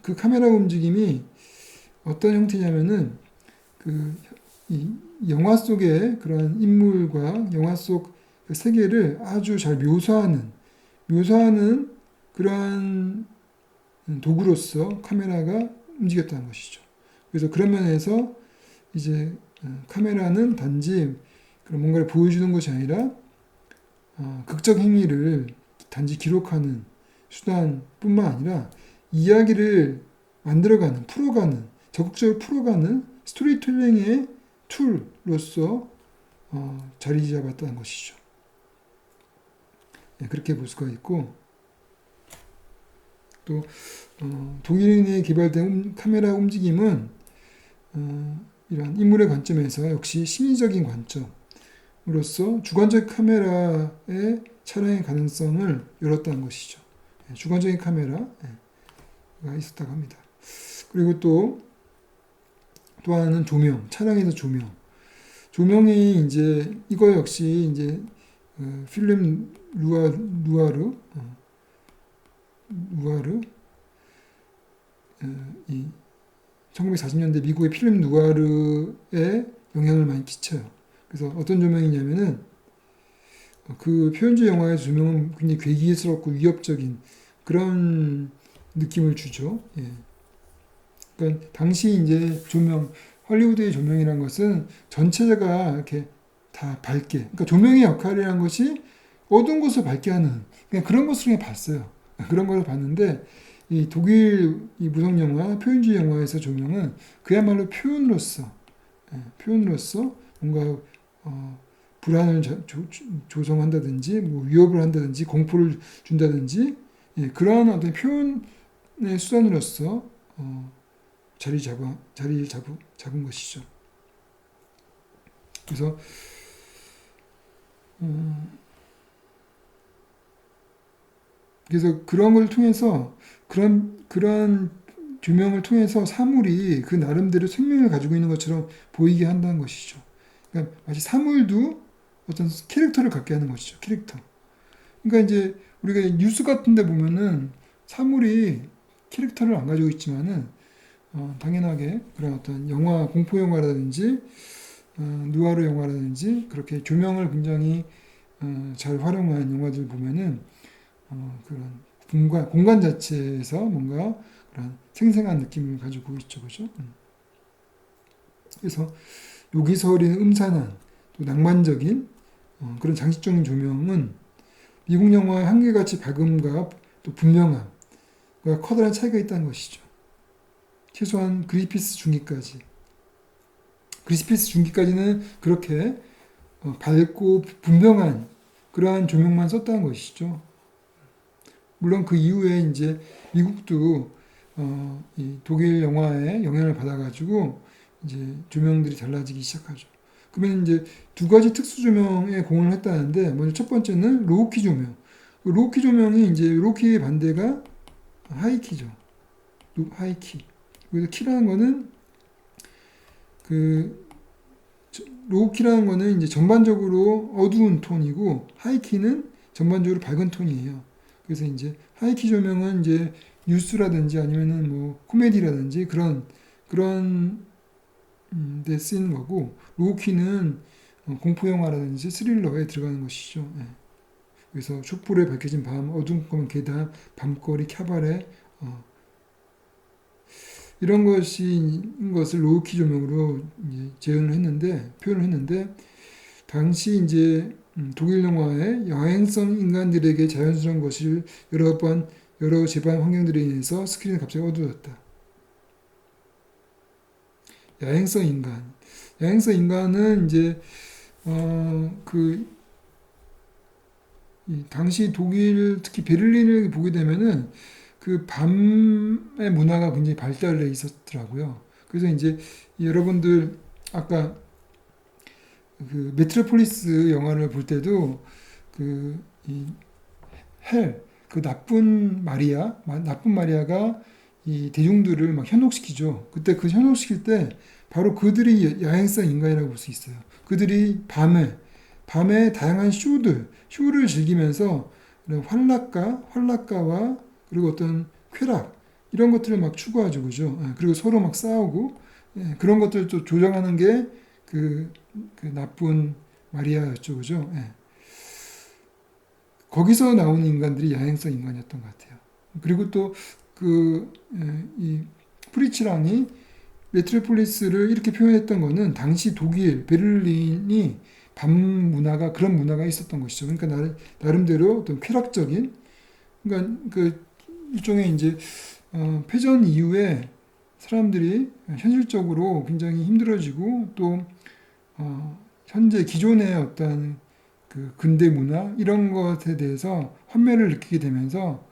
S1: 그 카메라 움직임이 어떤 형태냐면은 영화 속의 그런 인물과 영화 속 그 세계를 아주 잘 묘사하는 그러한 도구로서 카메라가 움직였다는 것이죠. 그래서 그런 면에서 이제 카메라는 단지 그런 뭔가를 보여주는 것이 아니라 극적 행위를 단지 기록하는 수단뿐만 아니라 이야기를 만들어가는, 풀어가는, 적극적으로 풀어가는 스토리텔링의 툴로서 자리 잡았다는 것이죠. 네, 그렇게 볼 수가 있고, 또 독일인에 개발된 카메라 움직임은 이런 인물의 관점에서 역시 심리적인 관점으로서 주관적 카메라의 촬영의 가능성을 열었다는 것이죠. 주관적인 카메라가 있었다고 합니다. 그리고 또 하나는 조명, 차량에서 조명이 이제 이거 역시 이제 필름 누아르 이 1940년대 미국의 필름 누아르에 영향을 많이 끼쳐요. 그래서 어떤 조명이냐면은 그 표현주의 영화의 조명은 굉장히 괴기스럽고 위협적인 그런 느낌을 주죠. 예. 그러니까 당시 이제 조명, 헐리우드의 조명이란 것은 전체가 이렇게 다 밝게, 그러니까 조명의 역할이라는 것이 어두운 곳을 밝게 하는 그냥 그런 것을 그냥 봤어요. 그런 걸 봤는데 이 독일 이 무성 영화, 표현주의 영화에서 조명은 그야말로 표현으로서 뭔가 불안을 조성한다든지, 뭐 위협을 한다든지, 공포를 준다든지, 예, 그러한 어떤 표현의 수단으로서 자리 잡은 것이죠. 그래서 그런 걸 통해서 그런 조명을 통해서 사물이 그 나름대로 생명을 가지고 있는 것처럼 보이게 한다는 것이죠. 그러니까 마치 사물도 어떤 캐릭터를 갖게 하는 것이죠. 캐릭터. 그러니까 이제 우리가 뉴스 같은 데 보면은 사물이 캐릭터를 안 가지고 있지만은 당연하게 그런 어떤 영화, 공포 영화라든지 누아르 영화라든지 그렇게 조명을 굉장히 잘 활용한 영화들 보면은 그런 공간 자체에서 뭔가 그런 생생한 느낌을 가지고 있죠, 그죠? 그래서 여기서 우리는 음산한 또 낭만적인 그런 장식적인 조명은 미국 영화의 한결같이 밝음과 또 분명함과 커다란 차이가 있다는 것이죠. 최소한 그리피스 중기까지는 그렇게 밝고 분명한 그러한 조명만 썼다는 것이죠. 물론 그 이후에 이제 미국도 이 독일 영화에 영향을 받아가지고 이제 조명들이 달라지기 시작하죠. 그러면 이제 두 가지 특수 조명에 공헌을 했다는데 먼저 첫 번째는 로우키 조명. 로우키 조명이 이제 로우키의 반대가 하이키죠. 하이키. 그래서 키라는 거는 그 로우키라는 거는 이제 전반적으로 어두운 톤이고 하이키는 전반적으로 밝은 톤이에요. 그래서 이제 하이키 조명은 이제 뉴스라든지 아니면은 뭐 코미디라든지 그런 데 쓰이는 거고 로우키는 공포 영화라든지 스릴러에 들어가는 것이죠. 예. 그래서 촛불에 밝혀진 밤, 어둠컴한 계단, 밤거리, 캬바레 이런 것을 로우키 조명으로 이제 표현을 했는데 당시 이제 독일 영화의 야행성 인간들에게 자연스러운 것을 여러 재반 환경들에 인해서 스크린이 갑자기 어두워졌다. 야행성 인간은 이제 당시 독일 특히 베를린을 보게 되면은 그 밤의 문화가 굉장히 발달해 있었더라고요. 그래서 이제 여러분들 아까 그 메트로폴리스 영화를 볼 때도 그 나쁜 마리아가 이 대중들을 막 현혹시키죠. 그때 그 현혹시킬 때 바로 그들이 야행성 인간이라고 볼 수 있어요. 그들이 밤에 다양한 쇼를 즐기면서 활락가와 그리고 어떤 쾌락 이런 것들을 막 추구하죠, 그죠? 그리고 서로 막 싸우고 그런 것들을 또 조정하는 게 그 그 나쁜 마리아였죠, 그죠? 예. 거기서 나오는 인간들이 야행성 인간이었던 것 같아요. 그리고 또 이 프리츠랑이 메트로폴리스를 이렇게 표현했던 거는 당시 독일 베를린이 밤 문화가 그런 문화가 있었던 것이죠. 그러니까 나름대로 어떤 쾌락적인 그러니까 그 일종의 이제 패전 이후에 사람들이 현실적으로 굉장히 힘들어지고 또 현재 기존의 어떤 그 근대 문화 이런 것에 대해서 환멸을 느끼게 되면서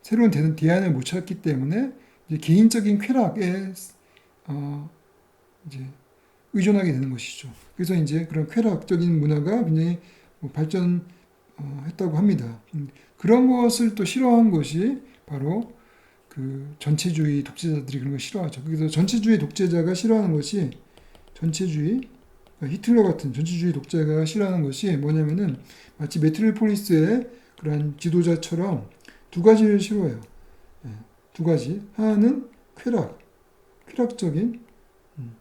S1: 새로운 대안을 못 찾기 때문에 이제 개인적인 쾌락에 이제 의존하게 되는 것이죠. 그래서 이제 그런 쾌락적인 문화가 굉장히 발전했다고 합니다. 그런 것을 또 싫어한 것이 바로 그 전체주의 독재자들이 그런 걸 싫어하죠. 그래서 전체주의 독재자가 싫어하는 것이 전체주의 히틀러 같은 전체주의 독재자가 싫어하는 것이 뭐냐면은 마치 메트로폴리스의 그러한 지도자처럼 두 가지를 싫어해요. 두 가지. 하나는 쾌락적인.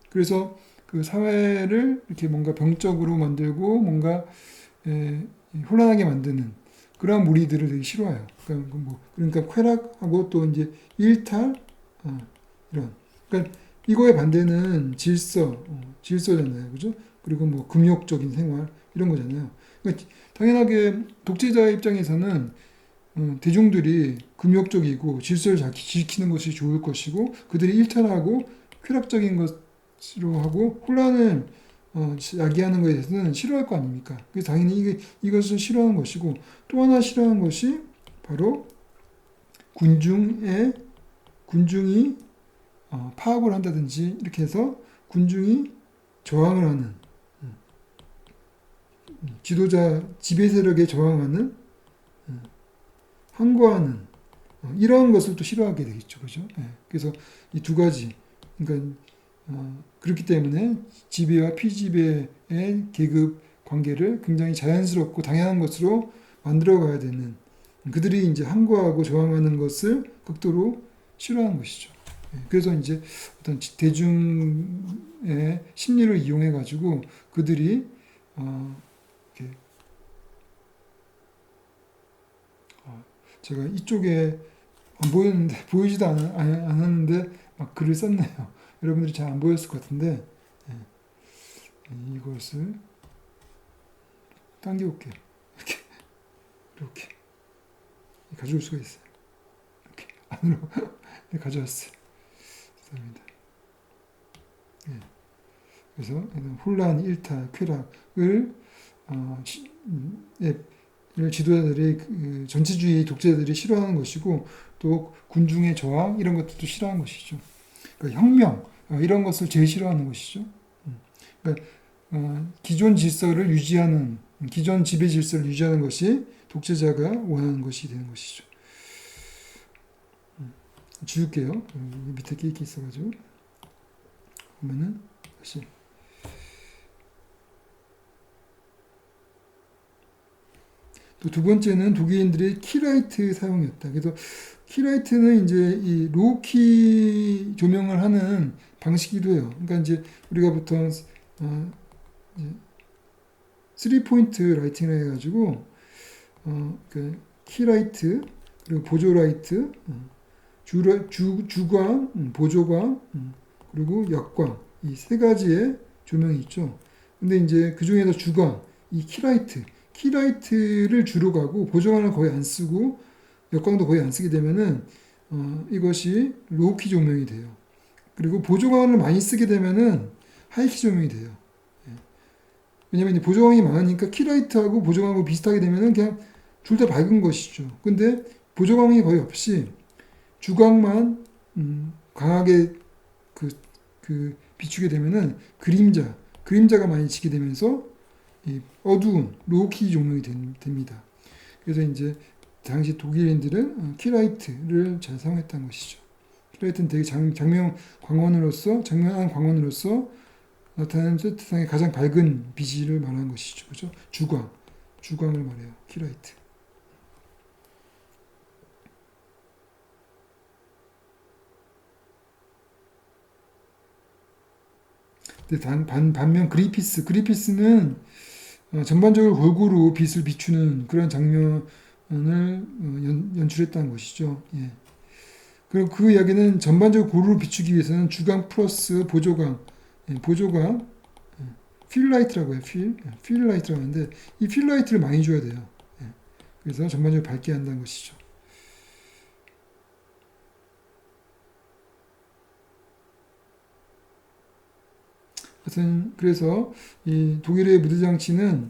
S1: 그래서 그 사회를 이렇게 뭔가 병적으로 만들고 뭔가 혼란하게 만드는 그러한 무리들을 되게 싫어해요. 그러니까 쾌락하고 또 이제 일탈 이런. 그러니까 이거의 반대는 질서잖아요, 그죠? 그리고 뭐 금욕적인 생활 이런 거잖아요. 그러니까 당연하게 독재자 입장에서는 대중들이 금욕적이고 질서를 잘 지키는 것이 좋을 것이고 그들이 일탈하고 쾌락적인 것으로 하고 혼란을 야기하는 것에 대해서는 싫어할 거 아닙니까? 그래서 당연히 이것을 싫어하는 것이고 또 하나 싫어하는 것이 바로 군중이 파업을 한다든지 이렇게 해서 군중이 저항을 하는 지도자 지배 세력에 저항하는 항거하는 이런 것을 또 싫어하게 되겠죠, 그죠? 예. 그래서 이 두 가지, 그러니까 그렇기 때문에 지배와 피지배의 계급 관계를 굉장히 자연스럽고 당연한 것으로 만들어가야 되는 그들이 이제 항거하고 저항하는 것을 극도로 싫어하는 것이죠. 예. 그래서 이제 어떤 대중의 심리를 이용해 가지고 그들이 이렇게 제가 이쪽에 안 보였는데 보이지도 않았는데 막 글을 썼네요. 여러분들이 잘 안 보였을 것 같은데 이것을 당겨볼게요. 이렇게 가져올 수가 있어요. 이렇게 안으로 가져왔어요. 죄송합니다. 네. 그래서 혼란, 일탈, 쾌락을 지도자들이 전체주의 독재자들이 싫어하는 것이고 또 군중의 저항 이런 것들도 싫어하는 것이죠. 그러니까 혁명 이런 것을 제일 싫어하는 것이죠. 그러니까 기존 질서를 유지하는 기존 지배 질서를 유지하는 것이 독재자가 원하는 것이 되는 것이죠. 지울게요. 밑에 끼 있어가지고 보면은 다시 또 두 번째는 독일인들의 키라이트 사용이었다. 그래서 키라이트는 이제 이 로우키 조명을 하는 방식이기도 해요. 그러니까 이제 우리가 보통 3포인트 라이팅을 해가지고 그 키라이트 그리고 보조라이트 주광, 보조광 그리고 역광 이 세 가지의 조명이 있죠. 근데 이제 그 중에서 주광 이 키라이트를 주로 가고 보조광을 거의 안 쓰고 역광도 거의 안 쓰게 되면은 이것이 로우키 조명이 돼요. 그리고 보조광을 많이 쓰게 되면은 하이키 조명이 돼요. 왜냐면 보조광이 많으니까 키라이트하고 보조광하고 비슷하게 되면은 그냥 둘 다 밝은 것이죠. 근데 보조광이 거의 없이 주광만 강하게 비추게 되면은 그림자가 많이 지게 되면서 이 어두운 로우키 조명이 됩니다. 그래서 이제 당시 독일인들은 키라이트를 잘 사용했다는 것이죠. 키라이트는 되게 장명한 광원으로서 나타나는 세트상의 가장 밝은 빛을 말하는 것이죠. 그죠? 주광을 말해요. 키라이트. 근데 반면 그리피스는 전반적으로 골고루 빛을 비추는 그런 장면을 연출했다는 것이죠. 예. 그리고 그 이야기는 전반적으로 골고루 비추기 위해서는 주광 플러스 보조광, 보조광, 필라이트라고 해요. 필라이트라고 하는데 이 필라이트를 많이 줘야 돼요. 예. 그래서 전반적으로 밝게 한다는 것이죠. 하여튼 그래서 이 독일의 무드 장치는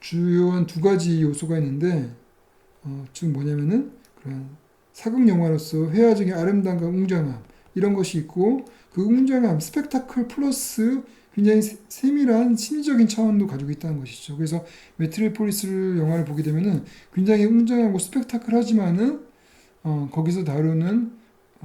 S1: 주요한 두 가지 요소가 있는데 즉 뭐냐면은 그런 사극 영화로서 회화적인 아름다움과 웅장함 이런 것이 있고 그 웅장함 스펙타클 플러스 굉장히 세밀한 심리적인 차원도 가지고 있다는 것이죠. 그래서 메트로폴리스 영화를 보게 되면은 굉장히 웅장하고 스펙타클하지만은 거기서 다루는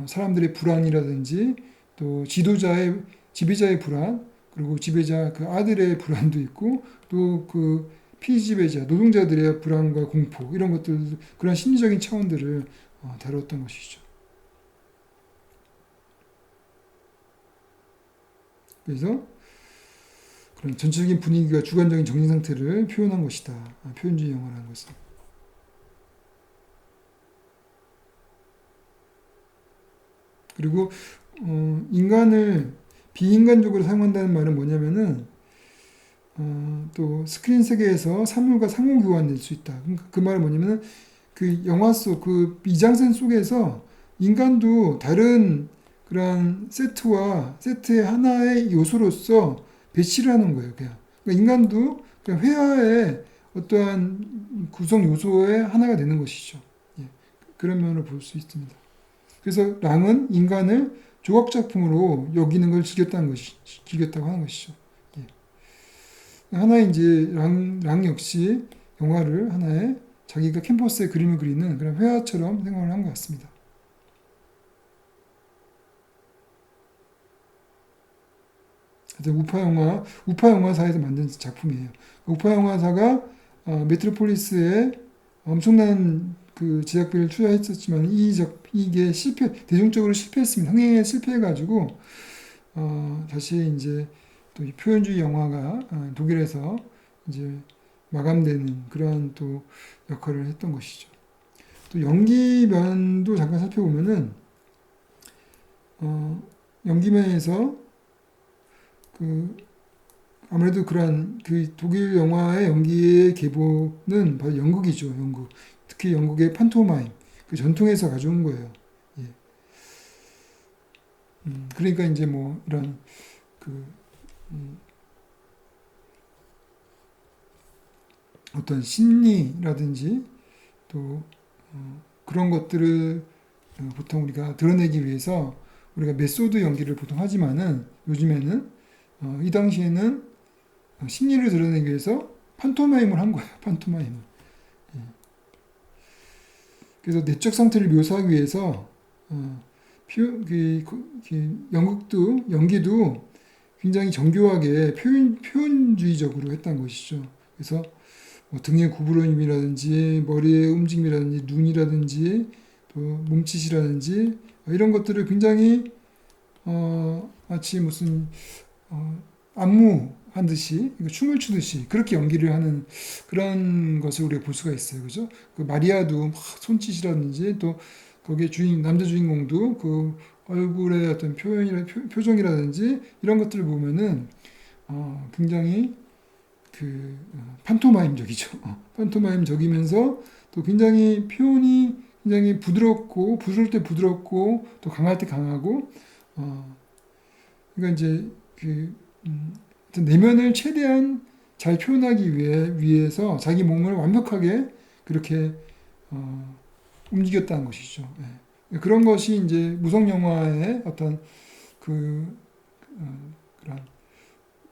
S1: 사람들의 불안이라든지 또 지배자의 불안 그리고 지배자 그 아들의 불안도 있고 또 그 피지배자 노동자들의 불안과 공포 이런 것들 그런 심리적인 차원들을 다뤘던 것이죠. 그래서 그런 전체적인 분위기가 주관적인 정신 상태를 표현한 것이다. 표현주의 영화라는 것은. 그리고 인간을 비인간적으로 사용한다는 말은 뭐냐면은 또 스크린 세계에서 사물과 상호 교환될 수 있다. 그러니까 그 말은 뭐냐면은 그 영화 속 그 미장센 속에서 인간도 다른 그런 세트의 하나의 요소로서 배치를 하는 거예요. 그냥 그러니까 인간도 그냥 회화의 어떠한 구성 요소의 하나가 되는 것이죠. 예, 그런 면으로 볼 수 있습니다. 그래서 랑은 인간을 조각 작품으로 여기는 걸 즐겼다고 하는 것이죠. 예. 하나의 이제 랑 역시 영화를 하나의 자기가 캔버스에 그림을 그리는 그런 회화처럼 생각을 한 것 같습니다. 우파 영화사에서 만든 작품이에요. 우파 영화사가 메트로폴리스에 엄청난 그 제작비를 투자했었지만 이게 대중적으로 실패했습니다. 흥행에 실패해가지고 다시 이제 또 이 표현주의 영화가 독일에서 이제 마감되는 그러한 또 역할을 했던 것이죠. 또 연기면도 잠깐 살펴보면은 연기면에서 그 아무래도 그러한 그 독일 영화의 연기의 계보는 바로 연극이죠. 연극. 특히 영국의 판토마임, 그 전통에서 가져온 거예요. 예. 그러니까 이제 뭐 이런 그 어떤 심리라든지 또 그런 것들을 보통 우리가 드러내기 위해서 우리가 메소드 연기를 보통 하지만은 요즘에는 이 당시에는 심리를 드러내기 위해서 판토마임을 한 거예요. 판토마임을. 예. 그래서 내적 상태를 묘사하기 위해서 연기도 굉장히 정교하게 표현주의적으로 했다는 것이죠. 그래서 뭐 등의 구부러짐이라든지 머리의 움직임이라든지 눈이라든지 또 몸짓이라든지 이런 것들을 굉장히 마치 무슨 안무한 듯이 춤을 추듯이 그렇게 연기를 하는 그런 것을 우리가 볼 수가 있어요. 그죠? 그 마리아도 막 손짓이라든지 또 거기에 남자 주인공도 그 얼굴의 어떤 표정이라든지 이런 것들을 보면은 굉장히 그 판토마임적이죠. 판토마임적이면서 또 굉장히 표현이 굉장히 부드러울 때 부드럽고 또 강할 때 강하고 그러니까 이제 내면을 최대한 잘 표현하기 위해서 자기 몸을 완벽하게 그렇게 움직였다는 것이죠. 예. 그런 것이 이제 무성 영화의 어떤 그런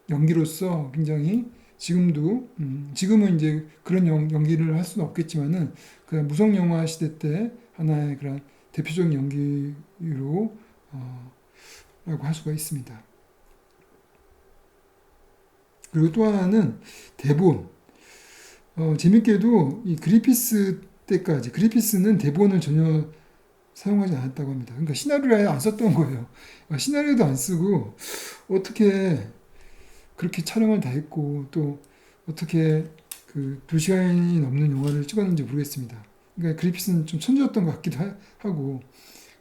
S1: 연기로서 굉장히 지금은 이제 그런 연기를 할 수는 없겠지만은 그 무성 영화 시대 때 하나의 그런 대표적인 연기로 라고 할 수가 있습니다. 그리고 또 하나는 대본. 재밌게도 이 그리피스는 대본을 전혀 사용하지 않았다고 합니다. 그러니까 시나리오를 아예 안 썼던 거예요. 시나리오도 안 쓰고 어떻게 그렇게 촬영을 다 했고 또 어떻게 그 2시간이 넘는 영화를 찍었는지 모르겠습니다. 그러니까 그리피스는 좀 천재였던 것 같기도 하고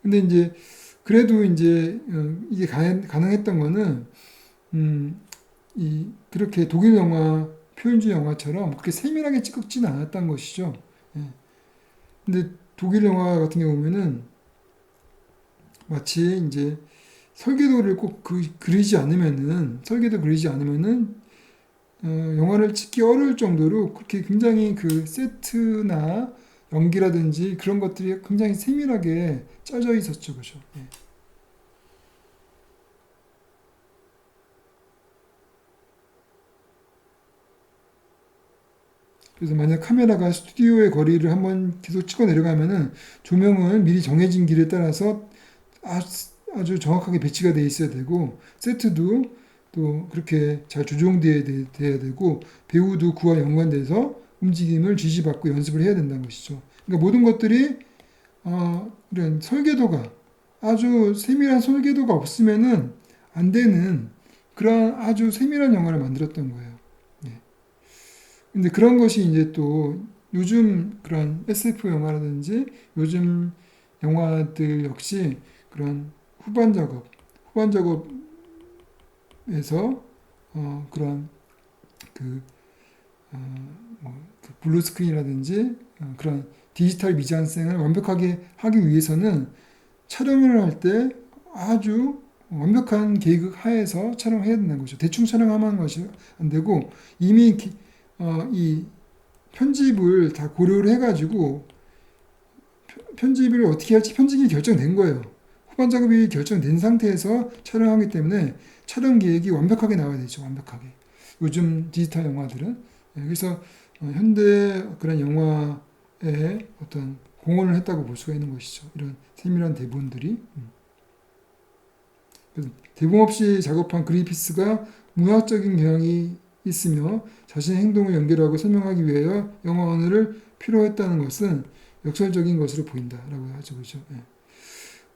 S1: 근데 이제 그래도 이제 이게 가능했던 거는 그렇게 독일 영화 표현주의 영화처럼 그렇게 세밀하게 찍지는 않았던 것이죠. 예. 근데 독일 영화 같은 경우 보면은 마치 이제 설계도를 꼭 설계도 그리지 않으면은 영화를 찍기 어려울 정도로 그렇게 굉장히 그 세트나 연기라든지 그런 것들이 굉장히 세밀하게 짜져 있었죠, 그죠? 예. 그래서 만약 카메라가 스튜디오의 거리를 한번 계속 찍어 내려가면은 조명은 미리 정해진 길에 따라서 아주 정확하게 배치가 돼 있어야 되고 세트도 또 그렇게 잘 조정돼야 되고 배우도 그와 연관돼서 움직임을 지시받고 연습을 해야 된다는 것이죠. 그러니까 모든 것들이 이런 설계도가 아주 세밀한 설계도가 없으면은 안 되는 그런 아주 세밀한 영화를 만들었던 거예요. 네. 근데 그런 것이 이제 또 요즘 그런 SF 영화라든지 요즘 영화들 역시 그런 후반 작업에서 그런 그, 그 블루 스크린이라든지 그런 디지털 미장센을 완벽하게 하기 위해서는 촬영을 할 때 아주 완벽한 계획 하에서 촬영해야 된다는 거죠. 대충 촬영하면 것이 안 되고 이미 이 편집을 다 고려를 해가지고 편집을 어떻게 할지 편집이 결정된 거예요. 후반 작업이 결정된 상태에서 촬영하기 때문에 촬영 계획이 완벽하게 나와야 되죠. 완벽하게. 요즘 디지털 영화들은. 그래서 현대 그런 영화에 어떤 공헌을 했다고 볼 수가 있는 것이죠. 이런 세밀한 대본들이. 그래서 대본 없이 작업한 그리피스가 문학적인 경향이 있으며 자신의 행동을 연결하고 설명하기 위하여 영화 언어를 필요했다는 것은 역설적인 것으로 보인다라고 하죠. 그렇죠? 예.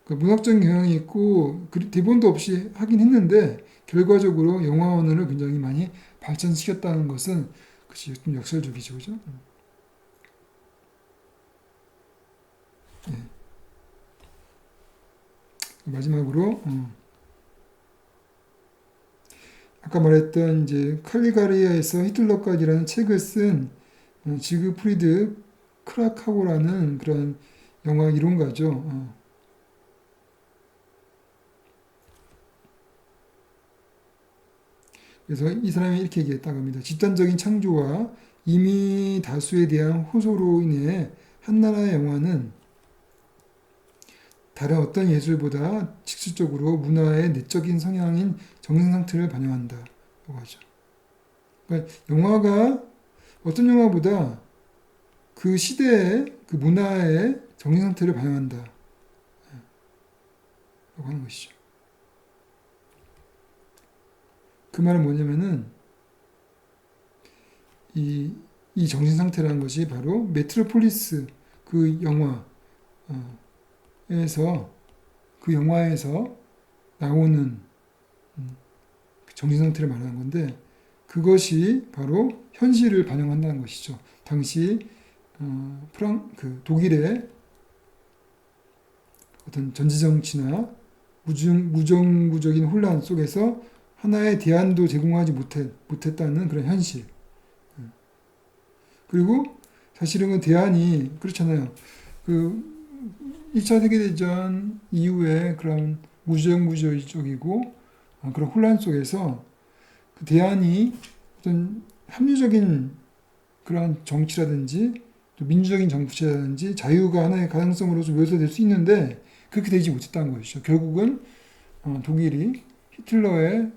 S1: 그러니까 문학적인 경향이 있고 대본도 없이 하긴 했는데 결과적으로 영화 언어를 굉장히 많이 발전시켰다는 것은 그것이 좀 역설적이죠. 그죠? 예. 마지막으로 아까 말했던 이제 칼리가리아에서 히틀러까지라는 책을 쓴 지그프리드 크라카고라는 그런 영화 이론가죠. 그래서 이 사람이 이렇게 얘기했다고 합니다. 집단적인 창조와 이미 다수에 대한 호소로 인해 한 나라의 영화는 다른 어떤 예술보다 직접적으로 문화의 내적인 성향인 정신 상태를 반영한다고 하죠. 그러니까 영화가 어떤 영화보다 그 시대의 그 문화의 정신 상태를 반영한다고 하는 것이죠. 그 말은 뭐냐면은 이 정신 상태라는 것이 바로 메트로폴리스 그 영화에서 나오는 정신 상태를 말하는 건데 그것이 바로 현실을 반영한다는 것이죠. 당시 독일의 어떤 전지 정치나 무정부적인 혼란 속에서 하나의 대안도 제공하지 못했다는 그런 현실. 그리고 사실은 그 대안이 그렇잖아요. 그 1차 세계대전 이후에 그런 무정부주의적이고 그런 혼란 속에서 그 대안이 어떤 합리적인 그런 정치라든지 또 민주적인 정치라든지 자유가 하나의 가능성으로서 묘사될 수 있는데 그렇게 되지 못했다는 것이죠. 결국은 독일이 히틀러의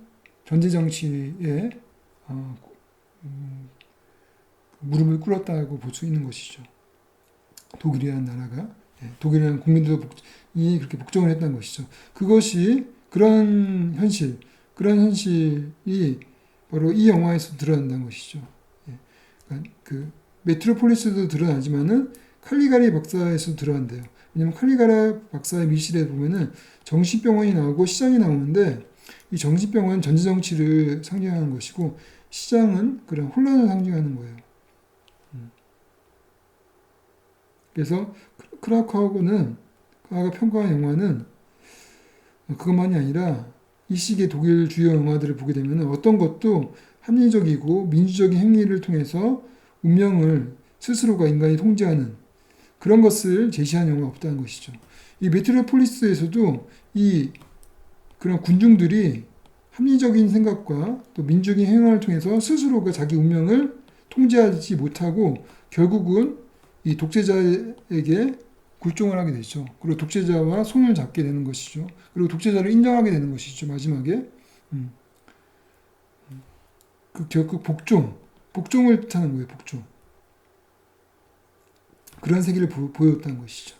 S1: 전제 정치에 무릎을 꿇었다고 볼 수 있는 것이죠. 독일이라는 나라가 독일이라는 국민들이 그렇게 복종을 했다는 것이죠. 그것이 그런 현실이 바로 이 영화에서 드러난다는 것이죠. 그러니까 그 메트로폴리스도 드러나지만은 칼리가리 박사에서 드러난대요. 왜냐면 칼리가리 박사의 미실에 보면은 정신병원이 나오고 시장이 나오는데 이 정신병은 전제 정치를 상징하는 것이고 시장은 그런 혼란을 상징하는 거예요. 그래서 크라크하고는 그가 평가한 영화는 그것만이 아니라 이 시기의 독일 주요 영화들을 보게 되면 어떤 것도 합리적이고 민주적인 행위를 통해서 운명을 스스로가 인간이 통제하는 그런 것을 제시한 영화가 없다는 것이죠. 이 메트로폴리스에서도 이 그런 군중들이 합리적인 생각과 또 민주적인 행위를 통해서 스스로가 자기 운명을 통제하지 못하고 결국은 이 독재자에게 굴종을 하게 되죠. 그리고 독재자와 손을 잡게 되는 것이죠. 그리고 독재자를 인정하게 되는 것이죠. 마지막에 그 결국 복종을 뜻하는 거예요. 복종. 그런 세계를 보여줬다는 것이죠.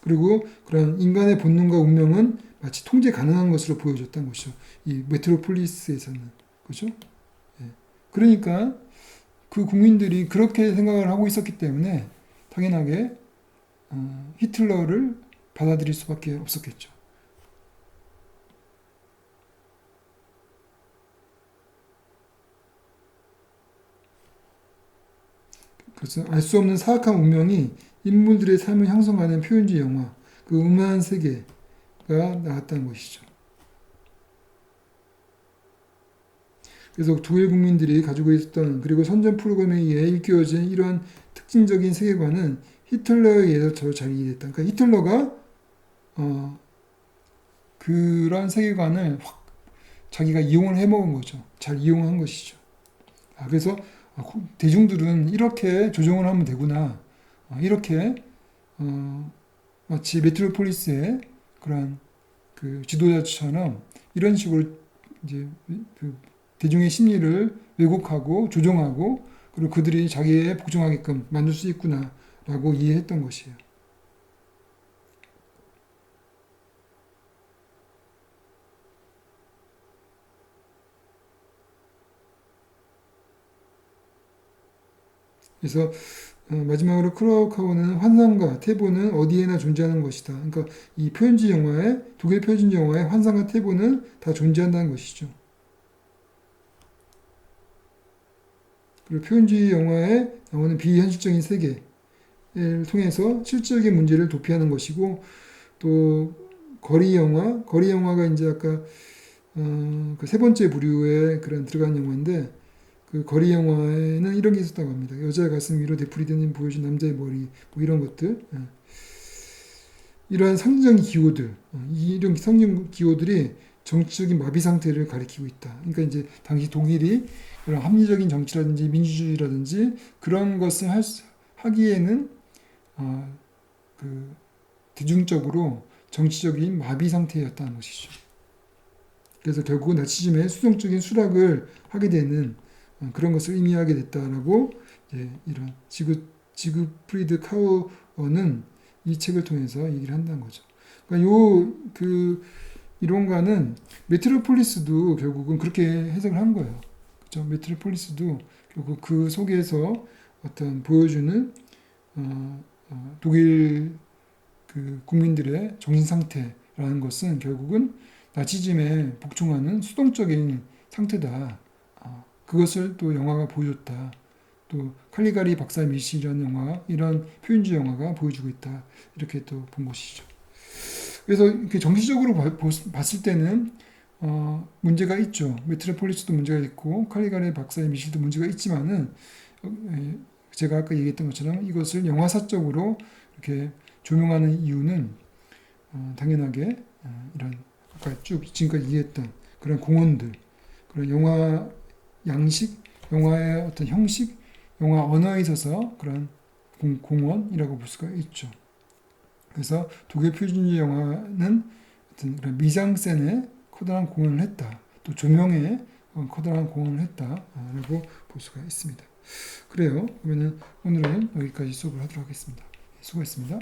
S1: 그리고 그런 인간의 본능과 운명은 마치 통제 가능한 것으로 보여줬다는 것이죠. 이 메트로폴리스에서는. 그죠? 예. 그러니까 그 국민들이 그렇게 생각을 하고 있었기 때문에 당연하게 히틀러를 받아들일 수밖에 없었겠죠. 그래서 알 수 없는 사악한 운명이 인물들의 삶을 형성하는 표현주의 영화, 그 음란 세계가 나왔다는 것이죠. 그래서 독일 국민들이 가지고 있었던 그리고 선전 프로그램에 의해 일깨워진 이러한 특징적인 세계관은 히틀러에 의해서 더 잘 이해됐다. 그러니까 히틀러가 그런 세계관을 확 자기가 이용을 해먹은 거죠. 잘 이용한 것이죠. 그래서 대중들은 이렇게 조정을 하면 되구나. 이렇게 마치 메트로폴리스의 그런 그 지도자처럼 이런 식으로 이제 그 대중의 심리를 왜곡하고 조종하고 그리고 그들이 자기에 복종하게끔 만들 수 있구나라고 이해했던 것이에요. 그래서 마지막으로 크라우카우는 환상과 태보는 어디에나 존재하는 것이다. 그러니까 이 표현주의 영화에 독일 표현주의 영화의 환상과 태보는 다 존재한다는 것이죠. 그리고 표현주의 영화에 나오는 비현실적인 세계를 통해서 실질적인 문제를 도피하는 것이고 또 거리 영화가 이제 아까 그 세 번째 부류에 그런 들어간 영화인데 그 거리 영화에는 이런 게 있었다고 합니다. 여자의 가슴 위로 되풀이되는 보여준 남자의 머리 뭐 이런 것들 이러한 상징적인 기호들 이런 상징 기호들이 정치적인 마비 상태를 가리키고 있다. 그러니까 이제 당시 독일이 그런 합리적인 정치라든지 민주주의라든지 그런 것을 하기에는 그 대중적으로 정치적인 마비 상태였다는 것이죠. 그래서 결국 나치즘의 수동적인 수락을 하게 되는 그런 것을 의미하게 됐다라고 이런 지그프리드 카우어는 이 책을 통해서 얘기를 한다는 거죠. 그러니까 그 이론가는 메트로폴리스도 결국은 그렇게 해석을 한 거예요. 그렇죠? 메트로폴리스도 결국 그 속에서 어떤 보여주는 독일 그 국민들의 정신 상태라는 것은 결국은 나치즘에 복종하는 수동적인 상태다. 그것을 또 영화가 보여줬다. 또 칼리가리 박사의 미시라는 영화, 이런 표현주의 영화가 보여주고 있다. 이렇게 또 본 것이죠. 그래서 이렇게 정치적으로 봤을 때는 문제가 있죠. 메트로폴리스도 문제가 있고 칼리가리 박사의 미실도 문제가 있지만은 제가 아까 얘기했던 것처럼 이것을 영화사적으로 이렇게 조명하는 이유는 당연하게 이런 아까 쭉 지금까지 얘기했던 그런 공헌들, 그런 영화 양식, 영화의 어떤 형식, 영화 언어에 있어서 그런 공헌이라고 볼 수가 있죠. 그래서 독일 표준주의 영화는 어떤 그런 미장센에 커다란 공헌을 했다. 또 조명에 커다란 공헌을 했다라고 볼 수가 있습니다. 그래요. 그러면 오늘은 여기까지 수업을 하도록 하겠습니다. 수고했습니다.